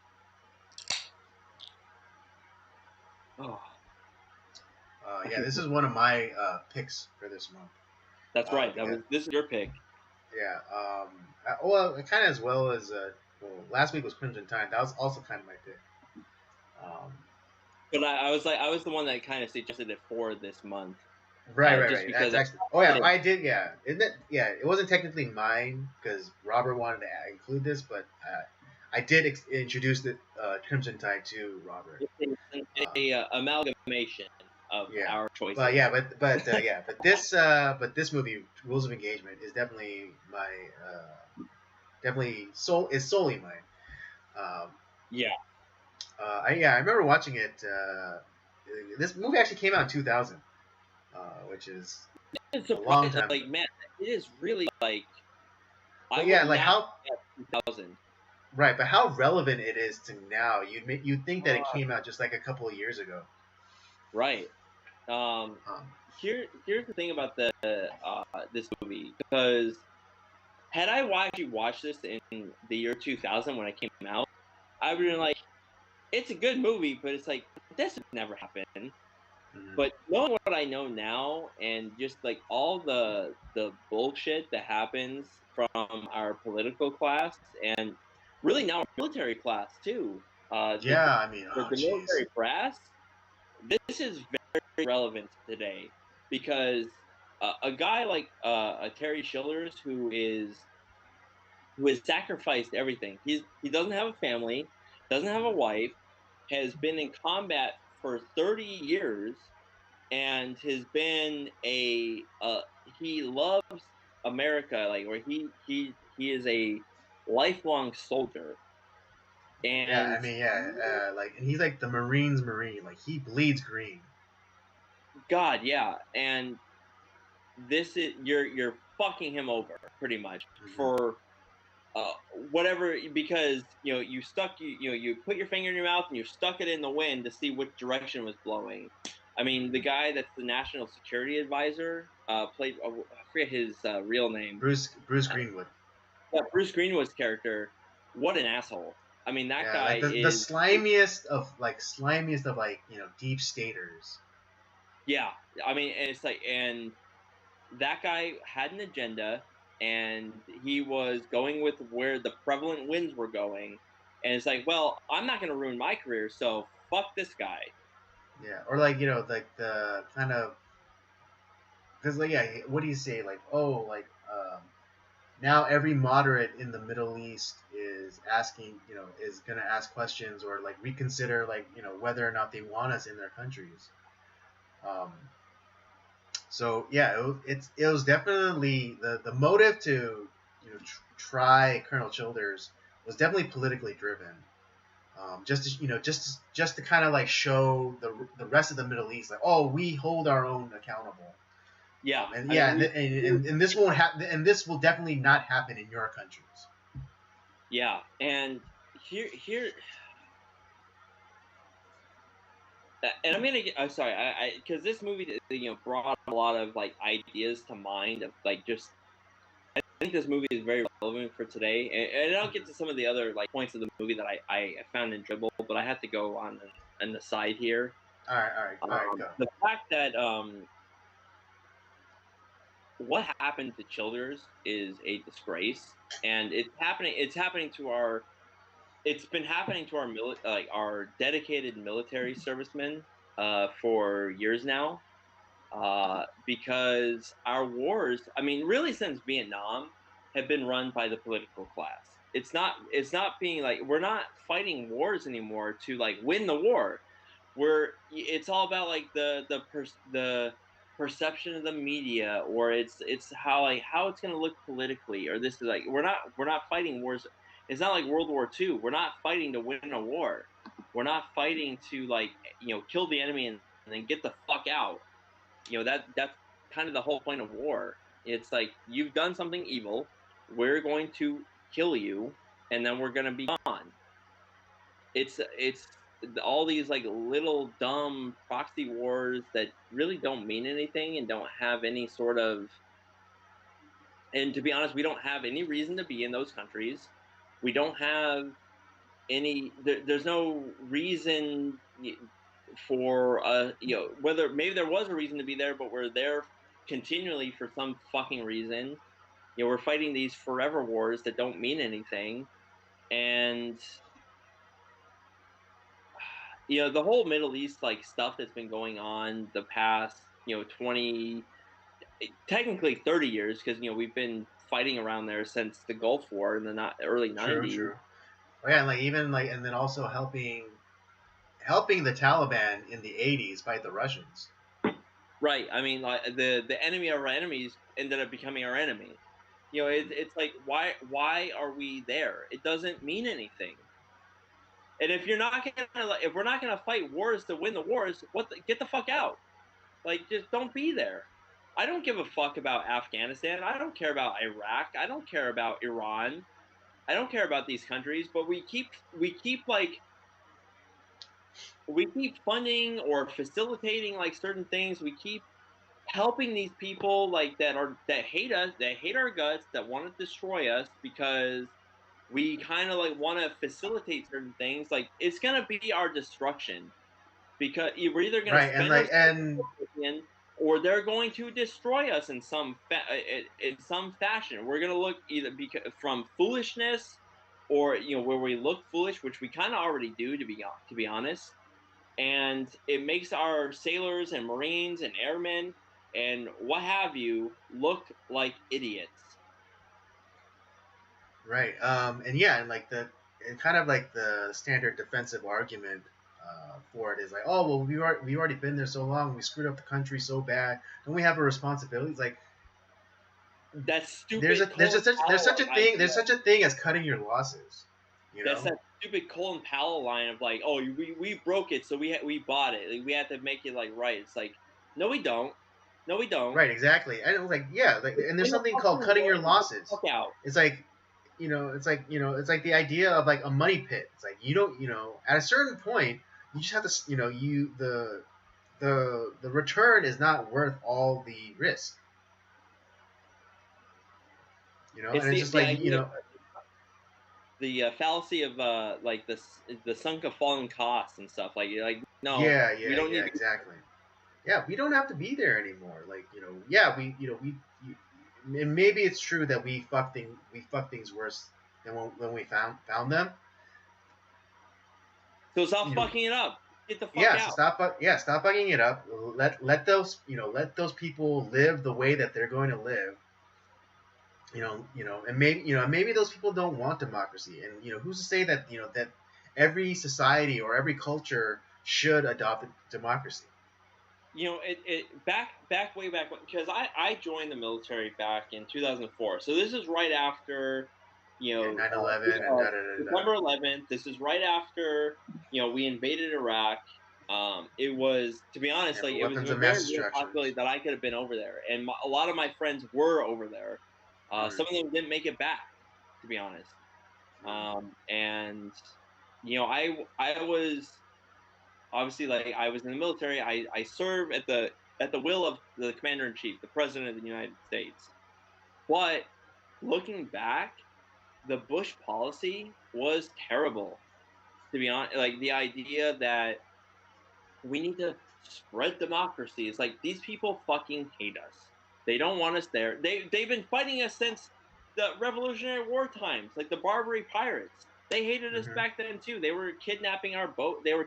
Oh,
Yeah, this is one of my picks for this month.
That's right. This is your pick.
Yeah. Well, kind of as well as last week was Crimson Tide. That was also kind of my pick.
But I was the one that kind of suggested it for this month.
Right. Because that's actually. Oh yeah, I did. Yeah, isn't it? Yeah, it wasn't technically mine because Robert wanted to include this, but I did introduce the Crimson Tide to Robert.
It's a amalgamation of our choices.
But this movie, Rules of Engagement, is definitely my solely mine.
Yeah.
I remember watching it. This movie actually came out in 2000, which is
a long time. Like, man, it is really like.
But how 2000. Right, but how relevant it is to now. You'd think that it came out just like a couple of years ago.
Right. Here's the thing about this movie, because had I watched this in the year 2000 when it came out, I would have been like, it's a good movie, but it's like, this would never happen. Mm-hmm. But knowing what I know now, and just like all the bullshit that happens from our political class, and really now our military class too. The military brass. This is very relevant today because a guy like a Terry Childers who has sacrificed everything. He doesn't have a family, doesn't have a wife, has been in combat for 30 years, and has been he loves America, like where he is a lifelong soldier. And
like, and he's like the Marines Marine, like he bleeds green.
God, yeah, and this is you're fucking him over pretty much for whatever, because you put your finger in your mouth and you stuck it in the wind to see which direction was blowing. I mean, the guy that's the national security advisor played I forget his real name.
Bruce Greenwood.
Yeah, Bruce Greenwood's character. What an asshole! I mean, that guy
like the slimiest of deep staters.
Yeah, I mean, it's like, and that guy had an agenda, and he was going with where the prevalent winds were going, and it's like, well, I'm not going to ruin my career, so fuck this guy.
Yeah, or like the kind of, because what do you say, like, oh, like now every moderate in the Middle East is asking, is going to ask questions or like reconsider, like, whether or not they want us in their countries. So yeah, it was definitely the motive to try Colonel Childers was definitely politically driven. Just to kind of like show the rest of the Middle East, like, oh, we hold our own accountable.
Yeah,
and this won't happen, and this will definitely not happen in your countries.
Yeah, and here, and I'm gonna get. I'm sorry, because this movie, brought a lot of like ideas to mind of like just. I think this movie is very relevant for today, and I'll get to some of the other like points of the movie that I found enjoyable, but I have to go on the side here.
All right, go.
The fact that what happened to Childers is a disgrace, and it's happening to our. It's been happening to our dedicated military servicemen for years now, because our wars, I mean, really since Vietnam, have been run by the political class. It's not being like, we're not fighting wars anymore to like win the war. It's all about like the perception of the media, or it's how it's going to look politically, or this is like, we're not fighting wars. It's not like World War II. We're not fighting to win a war. We're not fighting to like kill the enemy and then get the fuck out. That's kind of the whole point of war. It's like, you've done something evil, we're going to kill you, and then we're going to be gone. It's all these like little dumb proxy wars that really don't mean anything and don't have any sort of. And to be honest, we don't have any reason to be in those countries. We don't have there's no reason for whether maybe there was a reason to be there, but we're there continually for some fucking reason. We're fighting these forever wars that don't mean anything. And the whole Middle East like stuff that's been going on the past 20, technically 30 years, because we've been fighting around there since the Gulf War in the early 90s.
True. Oh yeah, and like even like and then also helping the Taliban in the 80s fight the Russians.
Right. I mean, like the enemy of our enemies ended up becoming our enemy. It's like why are we there? It doesn't mean anything. And if we're not gonna fight wars to win the wars, get the fuck out. Like, just don't be there. I don't give a fuck about Afghanistan. I don't care about Iraq. I don't care about Iran. I don't care about these countries. But we keep funding or facilitating like certain things. We keep helping these people like that hate us, that hate our guts, that want to destroy us because we kind of like want to facilitate certain things. Like, it's gonna be our destruction because we're either gonna
right,
spend or they're going to destroy us in some fashion. We're gonna look either from foolishness or where we look foolish, which we kind of already do to be honest. And it makes our sailors and Marines and airmen and what have you look like idiots.
Right. And yeah, and like kind of like the standard defensive argument for it is like, oh well, we've already been there so long, we screwed up the country so bad, don't we have a responsibility? It's like
that's stupid.
There's such a thing as cutting your losses.
That's that stupid Colin Powell line of like, oh, we broke it, so we bought it. Like, we have to make it like right. It's like, no, we don't. No, we don't.
Right, exactly. And it was like, yeah, like, and there's something called cutting your losses. It's like, it's like the idea of like a money pit. It's like you don't, at a certain point, you just have to, the return is not worth all the risk. And it's just like,
the fallacy of like the sunk of fallen costs and stuff. Like, you're like, no,
we don't need exactly. Yeah, we don't have to be there anymore. Like, and maybe it's true that we fuck things worse than when we found them.
So stop fucking it up. Get the fuck out.
So stop fucking it up. Let those people live the way that they're going to live. And maybe those people don't want democracy, and who's to say that that every society or every culture should adopt democracy.
Way back when, because I joined the military back in 2004. So this is right after
9/11
September 11th. This is right after we invaded Iraq. It was, to be honest, like, it was a very real possibility that I could have been over there, and a lot of my friends were over there. Some of them didn't make it back, to be honest. And I was obviously, like, I was in the military. I serve at the will of the commander-in-chief, the president of the United States. But looking back, the Bush policy was terrible, to be honest. Like, the idea that we need to spread democracy is like, these people fucking hate us. They don't want us there. They've been fighting us since the Revolutionary War times, like the Barbary Pirates. They hated us back then too. They were kidnapping our boat. They were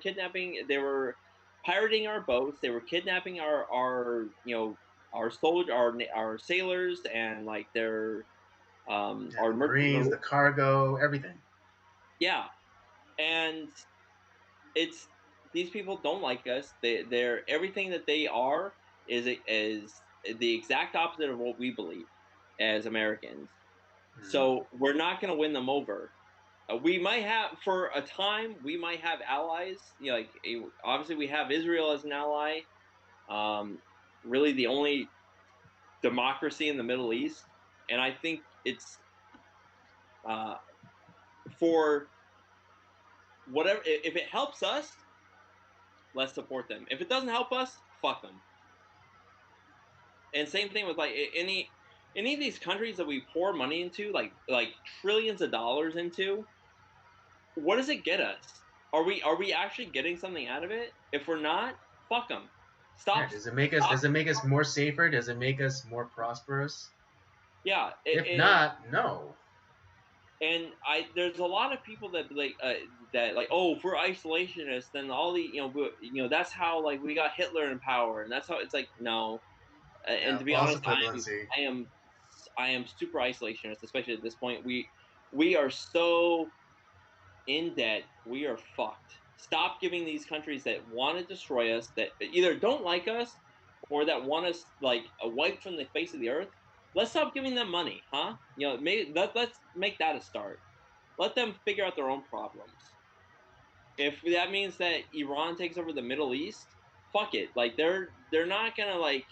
pirating our boats. They were kidnapping our sailors, and like our
Marines, the cargo, everything.
Yeah, and these people don't like us. They're everything that they are is the exact opposite of what we believe as Americans. So we're not going to win them over. We might have, for a time, we might have allies. Obviously we have Israel as an ally. Really the only democracy in the Middle East. And I think it's for whatever, if it helps us, let's support them. If it doesn't help us, fuck them. And same thing with like any of these countries that we pour money into, like trillions of dollars into. What does it get us? Are we actually getting something out of it? If we're not, fuck them. Stop.
Yeah, does it make us more safer? Does it make us more prosperous?
Yeah.
If not, no.
And there's a lot of people that oh, if we're isolationists, then all the that's how like we got Hitler in power, and that's how it's like no. And to be honest, I am super isolationist, especially at this point. We are so in debt, we are fucked. Stop giving these countries that want to destroy us, that either don't like us, or that want us like wiped from the face of the earth. Let's stop giving them money, huh? Let's make that a start. Let them figure out their own problems. If that means that Iran takes over the Middle East, fuck it. Like they're not gonna like.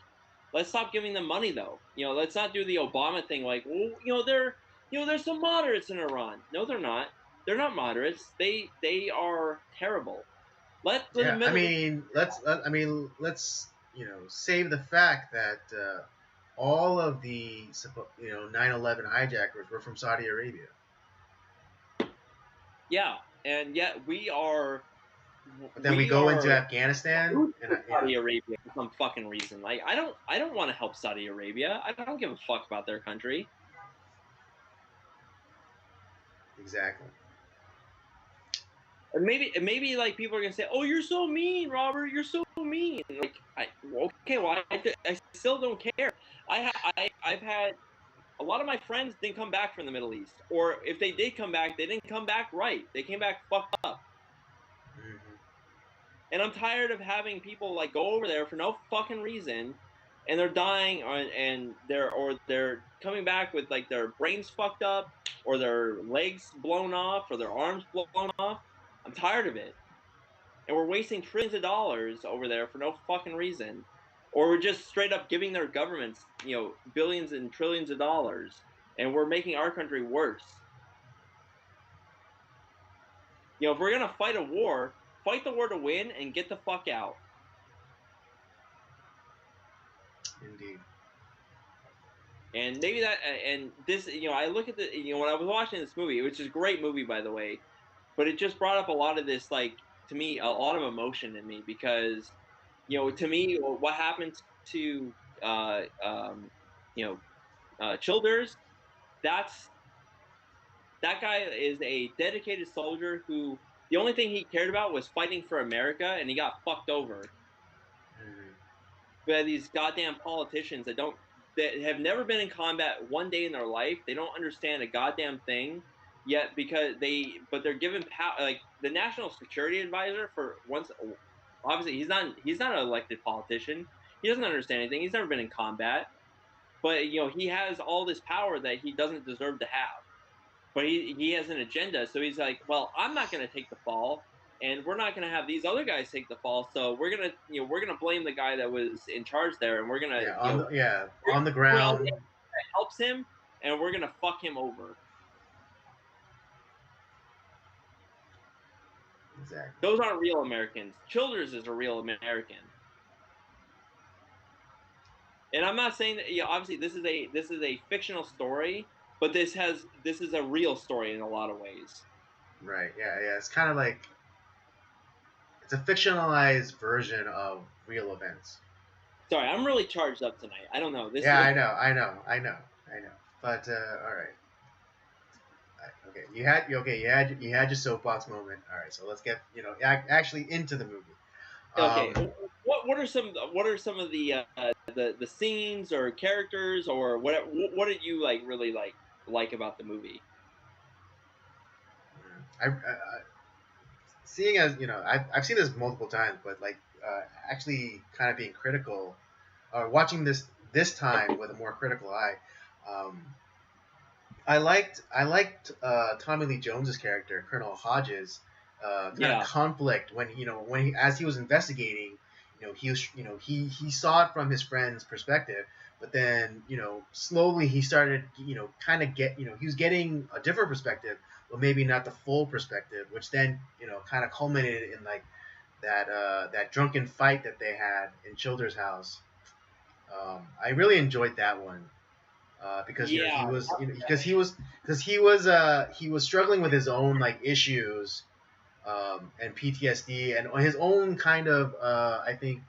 Let's stop giving them money though. Let's not do the Obama thing. Like, well, there's some moderates in Iran. No, they're not. They're not moderates. They are terrible. Let's
save the fact that all of the 9/11 hijackers were from Saudi Arabia.
Yeah, and yet we are.
But then we go into Afghanistan
and Saudi Arabia for some fucking reason. Like I don't want to help Saudi Arabia. I don't give a fuck about their country.
Exactly.
And maybe like people are gonna say, "Oh, you're so mean, Robert. You're so mean." Like, okay, well, I still don't care. I've had a lot of my friends didn't come back from the Middle East, or if they did come back, they didn't come back right. They came back fucked up. Mm-hmm. And I'm tired of having people like go over there for no fucking reason, and they're dying, and they're coming back with like their brains fucked up, or their legs blown off, or their arms blown off. I'm tired of it. And we're wasting trillions of dollars over there for no fucking reason. Or we're just straight up giving their governments, billions and trillions of dollars. And we're making our country worse. If we're going to fight a war, fight the war to win and get the fuck out.
Indeed.
And maybe that, and this, I look at the, when I was watching this movie, which is a great movie, by the way, but it just brought up a lot of this, like, to me, a lot of emotion in me because, to me, what happened to, Childers, that guy is a dedicated soldier who the only thing he cared about was fighting for America, and he got fucked over. Mm-hmm. By these goddamn politicians that have never been in combat one day in their life. They don't understand a goddamn thing. Yet but they're given power. Like the national security advisor for once, obviously he's not an elected politician. He doesn't understand anything. He's never been in combat, but he has all this power that he doesn't deserve to have. But he has an agenda, so he's like, well, I'm not going to take the fall, and we're not going to have these other guys take the fall. So we're gonna blame the guy that was in charge there, and we're gonna
on the ground
that helps him, and we're gonna fuck him over.
Exactly.
Those aren't real Americans. Childers is a real American. And I'm not saying that obviously this is a fictional story, but this is a real story in a lot of ways.
Right. Yeah. It's kind of like it's a fictionalized version of real events.
Sorry, I'm really charged up tonight. I don't know.
I know. But all right. Okay, you had your soapbox moment. All right, so let's get actually into the movie.
Okay, what are some of the scenes or characters or what did you really like about the movie?
Seeing as I've seen this multiple times, but actually kind of being critical, or watching this time with a more critical eye. I liked Tommy Lee Jones's character, Colonel Hodges, kind of conflict when as he was investigating, he saw it from his friend's perspective, but then slowly he started kind of he was getting a different perspective, but maybe not the full perspective, which then kind of culminated in that drunken fight that they had in Childers' house. I really enjoyed that one because he
Yeah,
was he was struggling with his own like issues and PTSD and his own kind of I think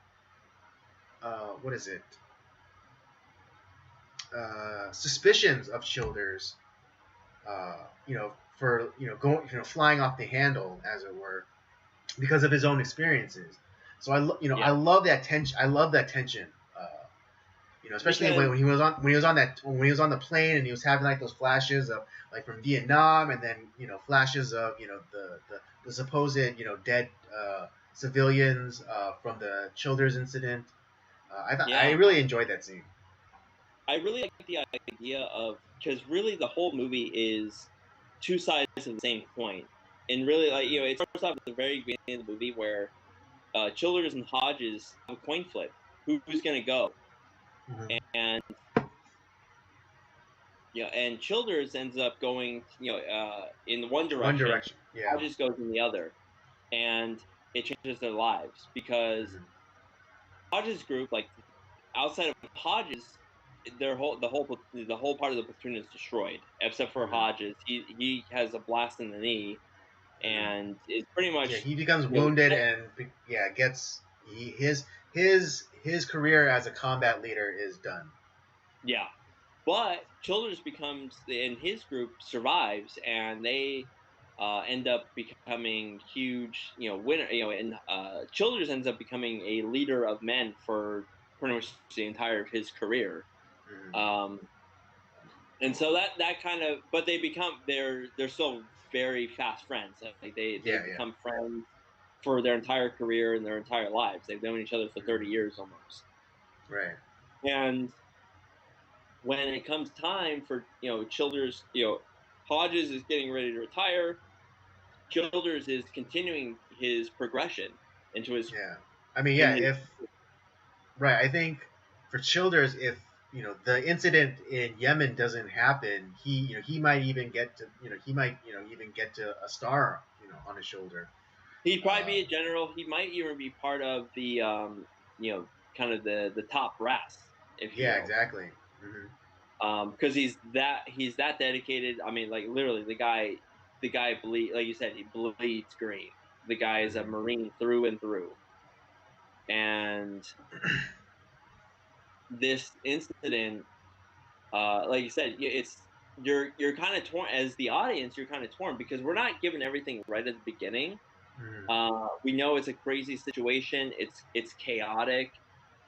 what is it suspicions of Childers. For going flying off the handle as it were because of his own experiences. So I
yeah,
love that tension. I love that tension. Especially
because
when he was on the plane and he was having like those flashes of like from Vietnam and then flashes of the supposed dead civilians from the Childers incident. I
yeah,
really enjoyed that scene.
I really like the idea of because really the whole movie is two sides of the same coin, and really like
Mm-hmm.
it starts off at the very beginning of the movie where Childers and Hodges have a coin flip, who's going to go,
Mm-hmm.
and and Childers ends up going in one
One
direction,
Direction. Yeah.
Hodges goes in the other, and it changes their lives because
Mm-hmm.
Hodges group, like outside of Hodges, the whole part of the platoon is destroyed except for
Mm-hmm.
Hodges. He has a blast in the knee
Mm-hmm.
and is pretty
Yeah,
much
he becomes
you know
wounded and gets his career as a combat leader is done.
yeah. But Childers becomes and his group survives and they end up becoming huge, winner. And Childers ends up becoming a leader of men for pretty much the entire of his career.
Mm-hmm.
Um, and so that kind of but they're still very fast friends, like they
Yeah, yeah.
become friends for their entire career and their entire lives. They've known each other for 30
Mm-hmm.
years almost.
Right.
And when it comes time for Childers, Hodges is getting ready to retire. Childers is continuing his progression into his
Yeah. I mean,
in
yeah.
his
If right, I think for Childers, if the incident in Yemen doesn't happen, he might even get to he might even get to a star on his shoulder.
he'd probably
Uh,
be a general. He might even be part of the kind of the top brass, if you
yeah,
will.
exactly. Hmm.
Because he's that dedicated. I mean, like literally, the guy bleed like you said, he bleeds green. The guy is a
Hmm.
Marine through and through, and this incident, like you said, you're kind of torn as the audience. You're kind of torn because we're not given everything right at the beginning.
Hmm.
We know it's a crazy situation. It's chaotic.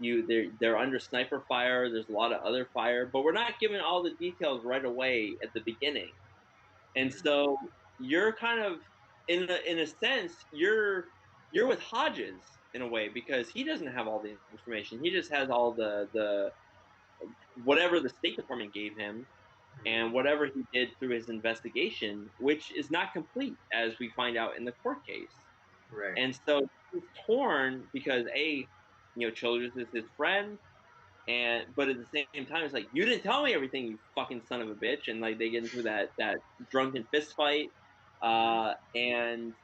They're under sniper fire. There's a lot of other fire, but we're not given all the details right away at the beginning. And
Hmm.
so you're kind of in a sense you're with Hodges in a way because he doesn't have all the information. He just has all the whatever the State Department gave him
Hmm.
and whatever he did through his investigation, which is not complete as we find out in the court case.
Right.
And so he's torn because Childers is his friend, but at the same time, it's like you didn't tell me everything, you fucking son of a bitch, and like they get into that drunken fist fight,
Hmm.
and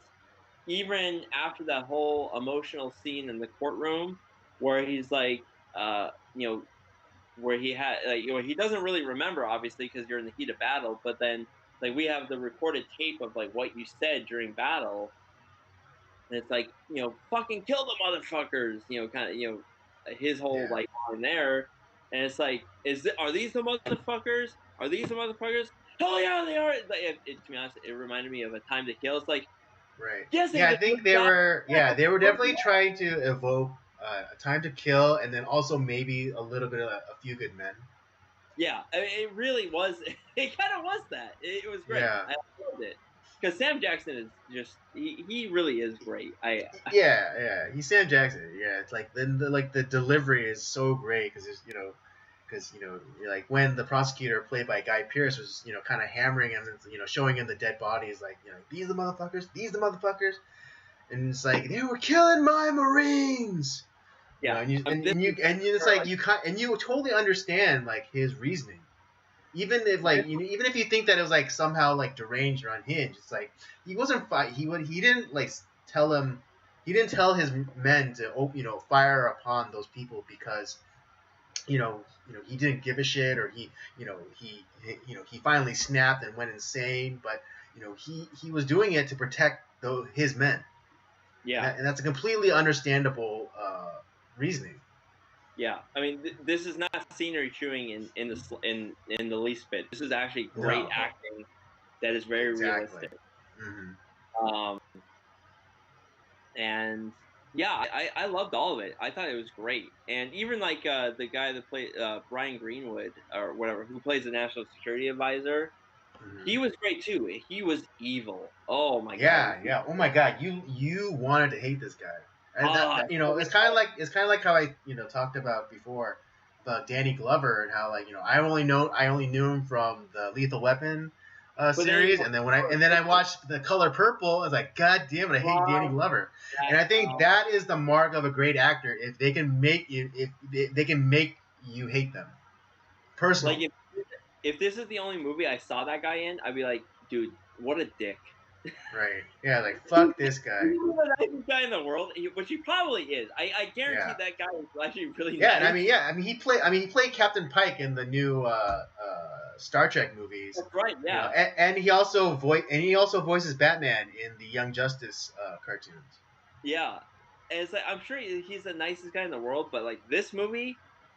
even after that whole emotional scene in the courtroom where he's like, uh, you know, where he had like he doesn't really remember obviously because you're in the heat of battle, but then like we have the recorded tape of like what you said during battle, and it's like fucking kill the motherfuckers, kind of his whole
Yeah.
like line there, and it's like are these the motherfuckers? Are these the motherfuckers? Hell yeah, they are. Like, to be honest, it reminded me of A Time to Kill. It's like
Right.
yes,
Yeah,
they
I
do.
think they were. Yeah, they were definitely trying to evoke a Time to Kill, and then also maybe a little bit of A Few Good Men.
Yeah, I mean, it really was. It kind of was that. It was great.
Yeah.
I loved it because Sam Jackson is just he really is great.
Yeah, yeah. He's Sam Jackson. Yeah, it's like the delivery is so great because because like when the prosecutor played by Guy Pearce was kind of hammering him and showing him the dead bodies like these the motherfuckers, these the motherfuckers, and it's like they were killing my Marines.
Yeah,
And you
I mean, this is
and it's like
like
you totally understand like his reasoning, even if like even if you think that it was like somehow like deranged or unhinged. It's like he wasn't fight. He didn't like tell him. tell his men to fire upon those people because he didn't give a shit, or he finally snapped and went insane. But he was doing it to protect his men.
Yeah,
and that's a completely understandable reasoning.
Yeah, I mean, this is not scenery chewing in the least bit. This is actually great acting that is very realistic.
Mm-hmm.
And yeah, I loved all of it. I thought it was great, and even like the guy that played Brian Greenwood or whatever, who plays the national security advisor, he was great too. He was evil. Oh my god.
Yeah. Oh my god, you wanted to hate this guy. It's kind of like how I talked about before about Danny Glover, and how I only knew him from the Lethal Weapon series, and then I watched The Color Purple, I was like, god damn it, I hate Danny Glover. And I think that is the mark of a great actor, if they can make you hate them personally.
Like if this is the only movie I saw that guy in, I'd be like, dude, what a dick.
Right. Yeah, like, fuck this guy.
He's the nicest guy in the world, which he probably is. I guarantee that guy is actually really nice.
And I mean he played Captain Pike in the new Star Trek movies.
That's right. Yeah.
And he also voices Batman in the Young Justice cartoons.
Yeah, and it's like, I'm sure he's the nicest guy in the world, but like this movie,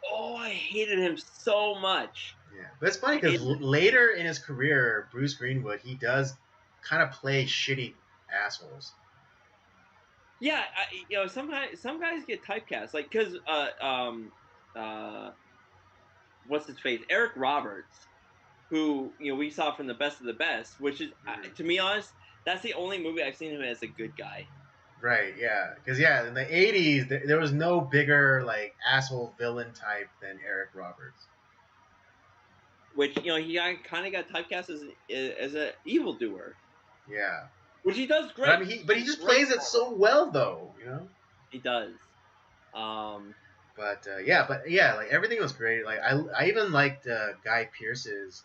oh, I hated him so much.
Yeah, but it's funny because later in his career, Bruce Greenwood, he does kind of play shitty assholes.
Yeah, sometimes some guys get typecast, like because what's his face, Eric Roberts, who we saw from The Best of the Best, which is to be honest, that's the only movie I've seen him as a good guy.
Right, yeah, because in the '80s there was no bigger like asshole villain type than Eric Roberts.
Which he kind of got typecast as an evildoer.
Yeah.
Which he does great.
But, I mean, he just plays it so well, though.
He does.
But like everything was great. Like I even liked Guy Pearce's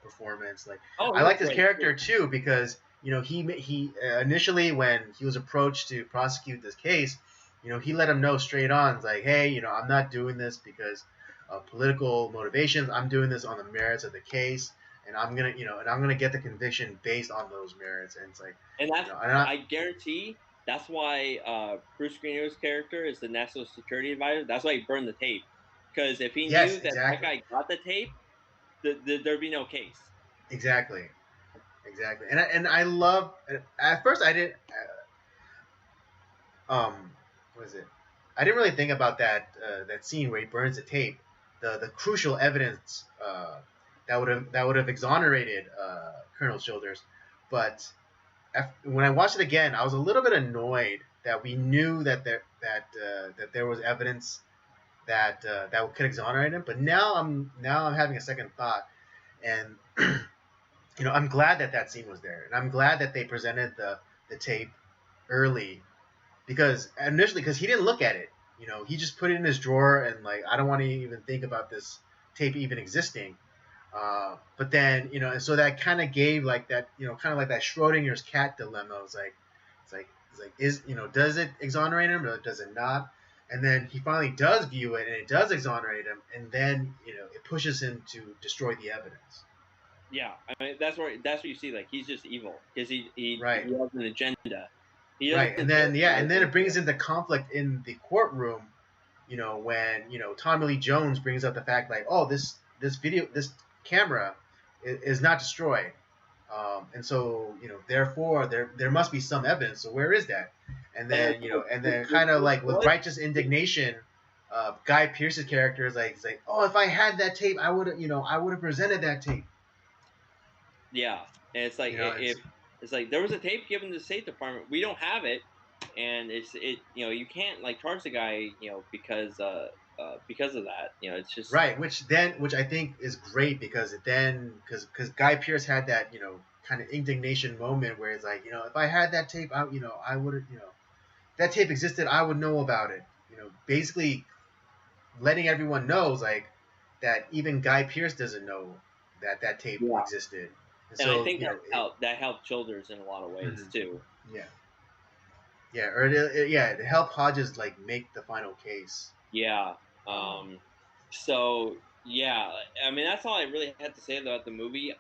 performance. Like I liked his character too, because he initially, when he was approached to prosecute this case, he let him know straight on. It's like, hey, I'm not doing this because of political motivations. I'm doing this on the merits of the case, and I'm gonna get the conviction based on those merits. And it's like,
and that's I guarantee that's why Bruce Greenwood's character is the national security advisor. That's why he burned the tape, because if he knew that guy got the tape, there'd be no case.
Exactly. And I love. At first, I didn't. What is it? I didn't really think about that scene where he burns the tape, the crucial evidence that would have exonerated Colonel Childers. But when I watched it again, I was a little bit annoyed that we knew that there was evidence that could exonerate him. But now I'm having a second thought, and I'm glad that scene was there, and I'm glad that they presented the tape early, because he didn't look at it. He just put it in his drawer, and like, I don't want to even think about this tape even existing. But then, and so that kind of gave like that, kind of like that Schrodinger's cat dilemma. It's like, does it exonerate him or does it not? And then he finally does view it, and it does exonerate him, and then it pushes him to destroy the evidence.
Yeah, I mean that's where you see, like, he's just evil because he has an agenda.
Right, and then it brings into conflict in the courtroom. When Tommy Lee Jones brings up the fact, like, oh, this camera is not destroyed, and so therefore there must be some evidence. So where is that? And then kind of like with righteous indignation, Guy Pearce's character is like, oh, if I had that tape, I would have presented that tape.
Yeah, and it's like, it's like, there was a tape given to the State Department. We don't have it, and you can't like charge the guy because of that. It's just
right. Which I think is great, because Guy Pearce had that kind of indignation moment where it's like, if I had that tape, I would have that tape existed, I would know about it. Basically letting everyone know, like, that even Guy Pearce doesn't know that tape existed.
And so, I think that helped Childers in a lot of ways too.
Yeah. Yeah, or yeah, to help Hodges like make the final case.
Yeah.
Um,
So yeah, I mean that's all I really had to say about the movie.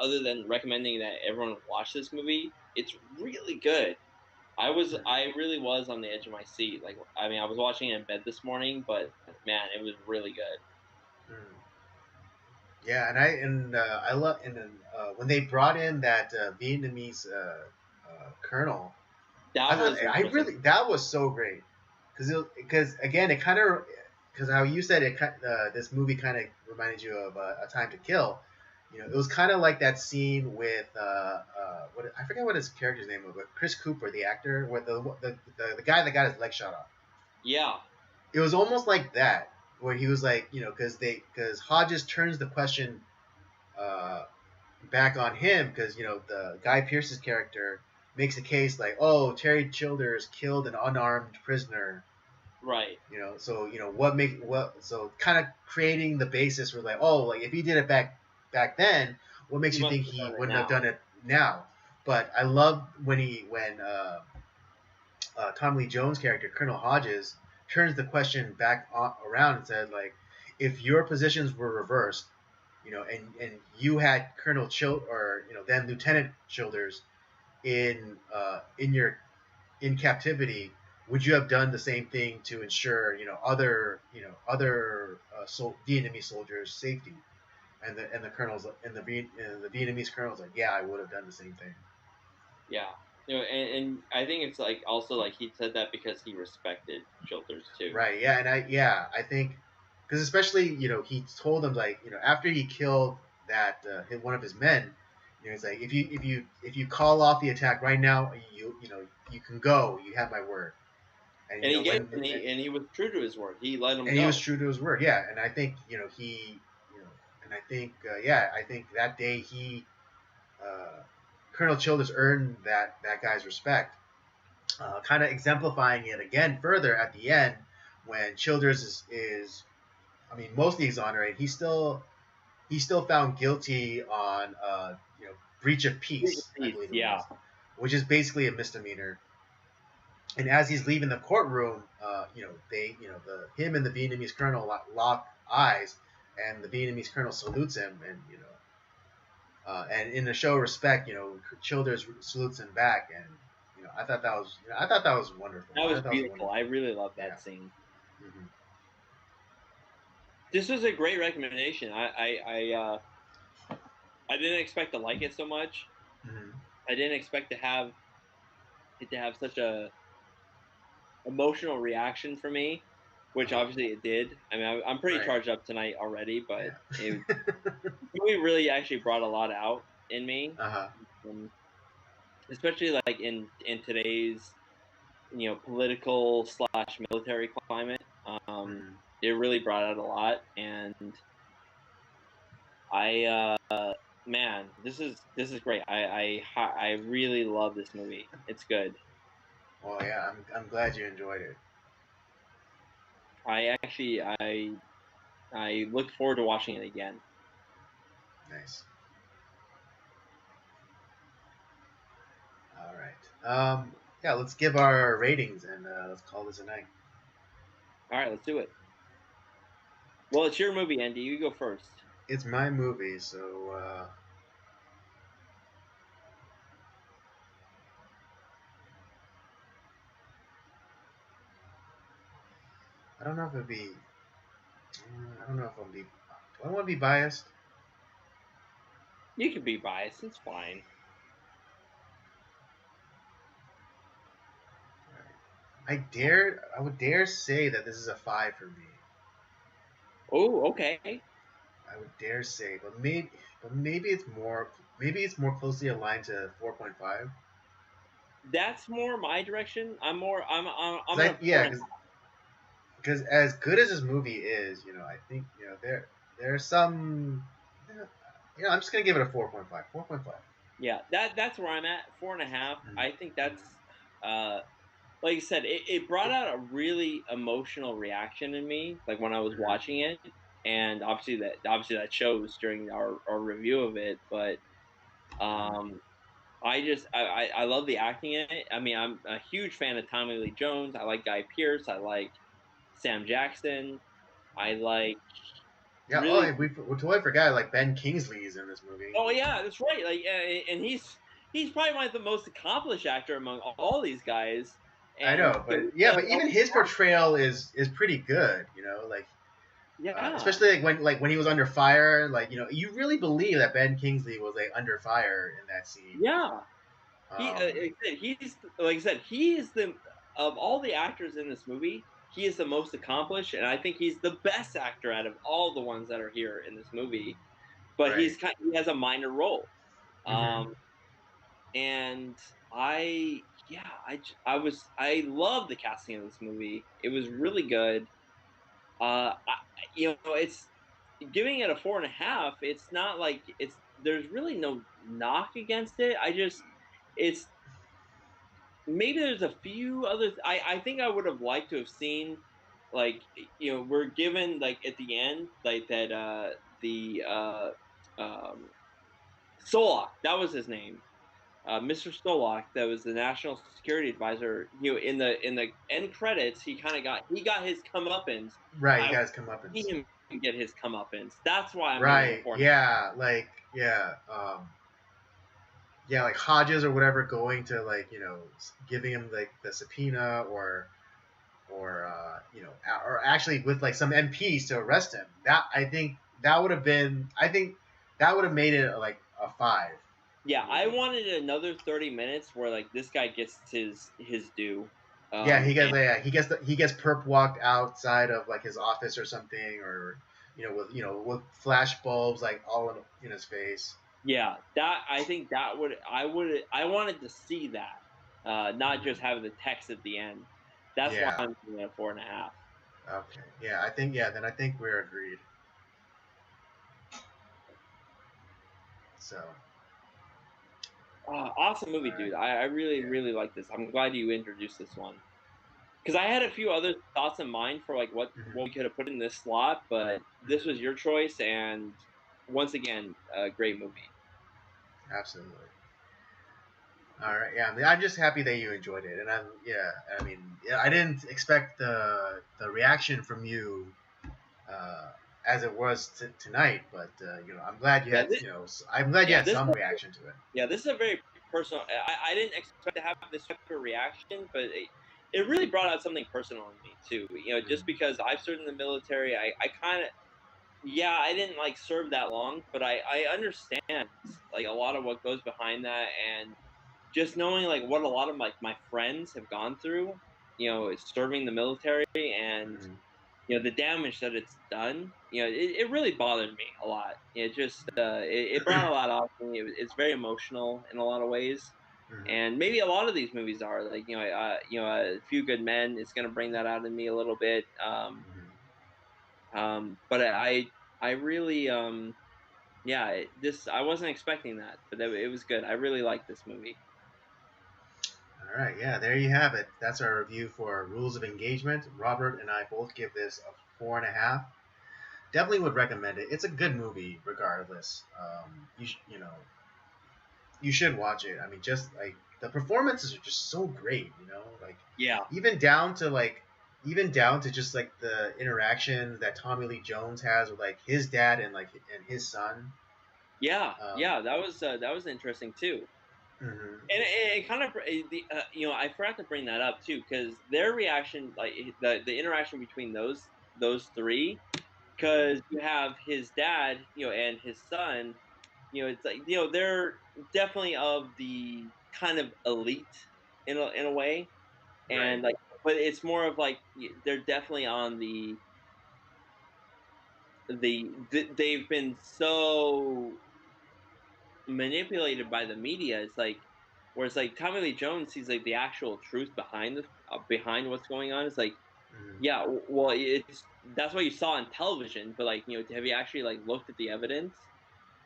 Other than recommending that everyone watch this movie, it's really good. I really was on the edge of my seat. Like I mean, I was watching it in bed this morning, but man, it was really good.
mm. Yeah, I love and then when they brought in that Vietnamese colonel, I
That
thought
was interesting.
that was so great because again it kind of because how you said it this movie kind of reminded you of A Time to Kill. You know, it was kind of like that scene with what I forget what his character's name was, but Chris Cooper, the actor, with the guy that got his leg shot off.
Yeah.
It was almost like that, where he was like, you know, because Hodges turns the question uh, back on him because you know the Guy Pearce's character makes a case like, oh, Terry Childers killed an unarmed prisoner.
Right.
You know, so you know what so kind of creating the basis for like, oh, like if he did it back then, what makes
He
you
must
think
have
he
done it
wouldn't have
now.
done it now? But I love when Tom Lee Jones' character Colonel Hodges turns the question back around and says like, if your positions were reversed, you know, and you had Colonel or you know then Lieutenant Childers in your in captivity, would you have done the same thing to ensure other Vietnamese soldiers' safety? And the colonels and the Vietnamese colonels like, yeah, I would have done the same thing.
Yeah. And I think it's like also like he said that because he respected Childers too.
Right. Yeah. I think because especially you know he told them like you know after he killed that one of his men, you know it's like if you call off the attack right now, you know you can go. You have my word. And
And
you
he
know
gave and he was true to his word. He let him
and he was
go.
true to his word. Yeah. And I think you know you know and I think yeah I think that day uh, Colonel Childers earned that guy's respect. Kind of exemplifying it again further at the end when Childers is I mean, mostly exonerated. He's still found guilty on you know breach of peace, I
Peace.
believe it
Yeah.
was, which is basically a misdemeanor. And as he's leaving the courtroom, you know the him and the Vietnamese colonel lock eyes, and the Vietnamese colonel salutes him, and you know. And in the show of respect, you know, Childers salutes him back, and you know, I thought that was wonderful.
That
I
was
thought that was a
beautiful.
wonderful
I
movie.
really love
Yeah.
that scene.
Hmm.
This was a great recommendation. I didn't expect to like it so much.
Hmm.
I didn't expect to have it to have such a emotional reaction for me, which
Uh-huh.
obviously it did. I mean, I'm pretty
Right.
charged up tonight already, but
Yeah.
it movie really actually brought a lot out in me,
Uh-huh.
um, especially like in today's political slash military climate.
Hmm.
It really brought out a lot, and man, this is great. I really love this movie. It's good.
Well, yeah, I'm glad you enjoyed it.
I actually I look forward to watching it again.
Nice. All right. Yeah, let's give our ratings and let's call this a night.
All right, let's do it. Well, it's your movie, Andy. You go first.
It's my movie, so I don't know if it'd be. I don't know if I'll be. Do I want to be biased?
You can be biased. It's fine.
I dare. I would dare say that this is a 5 for me.
Oh, okay.
I would dare say, but maybe it's more. Maybe it's more closely aligned to 4.5.
That's more my direction. I'm
Cause
at
I
a four
yeah,
and a half.
because as good as this movie is, you know, I think you know there are some. You know, I'm just gonna give it a 4.5. 4.5.
Yeah, that's where I'm at. 4.5.
Mm-hmm.
I think that's uh like I said, it brought out a really emotional reaction in me, like when I was
Mm-hmm.
watching it. And obviously that shows during our review of it. But
Mm-hmm.
um I love the acting in it. I mean, I'm a huge fan of Tommy Lee Jones. I like Guy Pearce. I like Sam Jackson. I like
Yeah. Oh,
really.
and we totally forgot like Ben Kingsley's in this movie.
Oh yeah, that's right. Like, and he's probably one of the most accomplished actor among all these guys.
I
And
know, but yeah, but even his portrayal is pretty good. You know, like
yeah,
especially like when he was under fire, like you really believe that Ben Kingsley was like under fire in that scene.
yeah.
Um,
Like I said, he is the of all the actors in this movie. He is the most accomplished, and I think he's the best actor out of all the ones that are here in this movie. But
right.
he has a minor role,
Mm-hmm.
um, and I love the casting of this movie. It was really good. It's giving it a 4.5. It's not like there's really no knock against it. It's maybe there's a few other. I think I would have liked to have seen, like, we're given like at the end like that the um Solak, that was his name. Mr. Solak, that was the national security advisor. In the end credits, he got his comeuppance.
Right, you
I
guys come up and
see him get his comeuppance. That's why I'm giving it a
right,
4.5.
yeah, like yeah, like Hodges or whatever going to like giving him like the subpoena or or actually with like some MPs to arrest him. That I think that would have been I think that would have made it like a 5
Yeah,
for
I
me.
wanted another 30 minutes where like this guy gets his due.
Yeah,
And
he gets perp walked outside of like his office or something, or with flash bulbs like all in his face.
yeah, that I think that I wanted to see that, not
Hmm.
just have the text at the end. That's why
Yeah.
I'm giving it a 4.5.
Okay. Yeah, I think then I think we're agreed. So,
Awesome movie,
all right.
dude. I really,
Yeah.
really like this. I'm glad you introduced this one because I had a few other thoughts in mind for like what we
Hmm.
could have put in this slot, but this was
Hmm.
your choice, and once again, a great movie.
Absolutely. All right. Yeah. I mean, I'm just happy that you enjoyed it, and I mean, yeah, I didn't expect the reaction from you uh, as it was tonight, but I'm glad you
Yeah,
had I'm glad you
yeah,
had some reaction to it.
this is a very personal. I didn't expect to have this type of reaction, but it really brought out something personal in me too. Just
Mm-hmm.
because I've served in the military, I kind of, yeah, I didn't like serve that long, but I understand like a lot of what goes behind that, and just knowing like what a lot of my friends have gone through, serving the military, and
Mm-hmm.
the damage that it's done, it really bothered me a lot. It just it brought a lot off me. It's very emotional in a lot of ways,
Mm-hmm.
and maybe a lot of these movies are like A Few Good Men is going to bring that out in me a little bit. But I really this I wasn't expecting that, but it was good. I really liked this movie.
All right, yeah, there you have it. That's our review for Rules of Engagement. Robert and I both give this a 4.5. Definitely would recommend it. It's a good movie, regardless. You should watch it. I mean, just like the performances are just so great. Like
Yeah,
even down to like even down to just like the interaction that Tommy Lee Jones has with like his dad and his son.
yeah,
Um,
yeah. That was interesting too.
mhm.
And it kind of I forgot to bring that up too because their reaction, like the interaction between those three, because
Mhm.
you have his dad, and his son, it's like they're definitely of the kind of elite in a way,
Right.
and like, but it's more of like they're definitely on they've been so manipulated by the media. It's like where it's like Tommy Lee Jones sees like the actual truth behind what's going on. It's like,
Mhm.
yeah, well, it's that's what you saw on television, but like have you actually like looked at the evidence?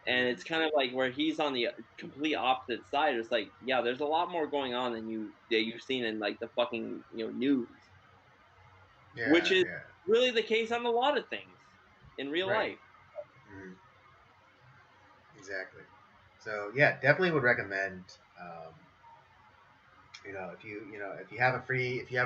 And
Mhm.
it's kind of like where he's on the complete opposite side. It's like, yeah, there's a lot more going on than you've seen in like the fucking news, which
Yeah.
is
Yeah.
really the case on a lot of things in real
Right.
life.
Mhm. Exactly. So yeah, definitely would recommend. If you have a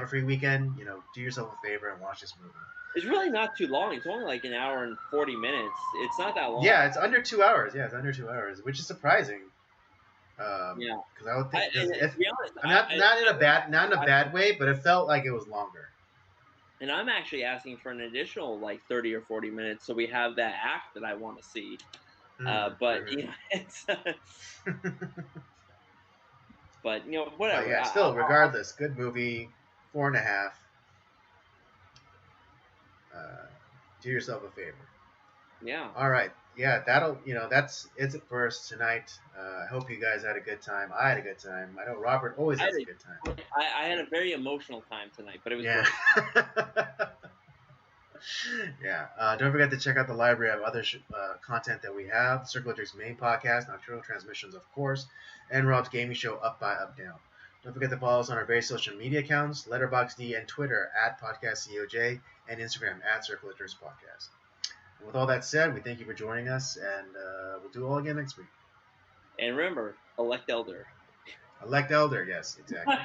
free weekend, do yourself a favor and watch this movie.
It's really not too long. It's only like an hour and 40 minutes. It's not that long.
Yeah, it's under 2 hours. Yeah, it's under 2 hours, which is surprising.
Yeah,
Because I would think,
and to be honest,
not in a bad way, but it felt like it was longer.
and I'm actually asking for an additional like 30 or 40 minutes, so we have that act that I want to see. But it's. But whatever.
But yeah, still, regardless, good movie, 4.5. Do yourself a favor.
Yeah.
All right. Yeah, that's it's for us tonight. I hope you guys had a good time. I had a good time. I know Robert always has a good time.
I had a very emotional time tonight, but it was
great. Yeah. Don't forget to check out the library of other content that we have. Circle of Jerks main podcast, Nocturnal Transmissions, of course, and Rob's gaming show, Up by Up Down. Don't forget to follow us on our various social media accounts, Letterboxd and Twitter @PodcastCOJ, and Instagram @Circle of Jerks Podcast. And with all that said, we thank you for joining us, and we'll do it all again next week.
And remember, elect elder.
Elect elder, yes, exactly.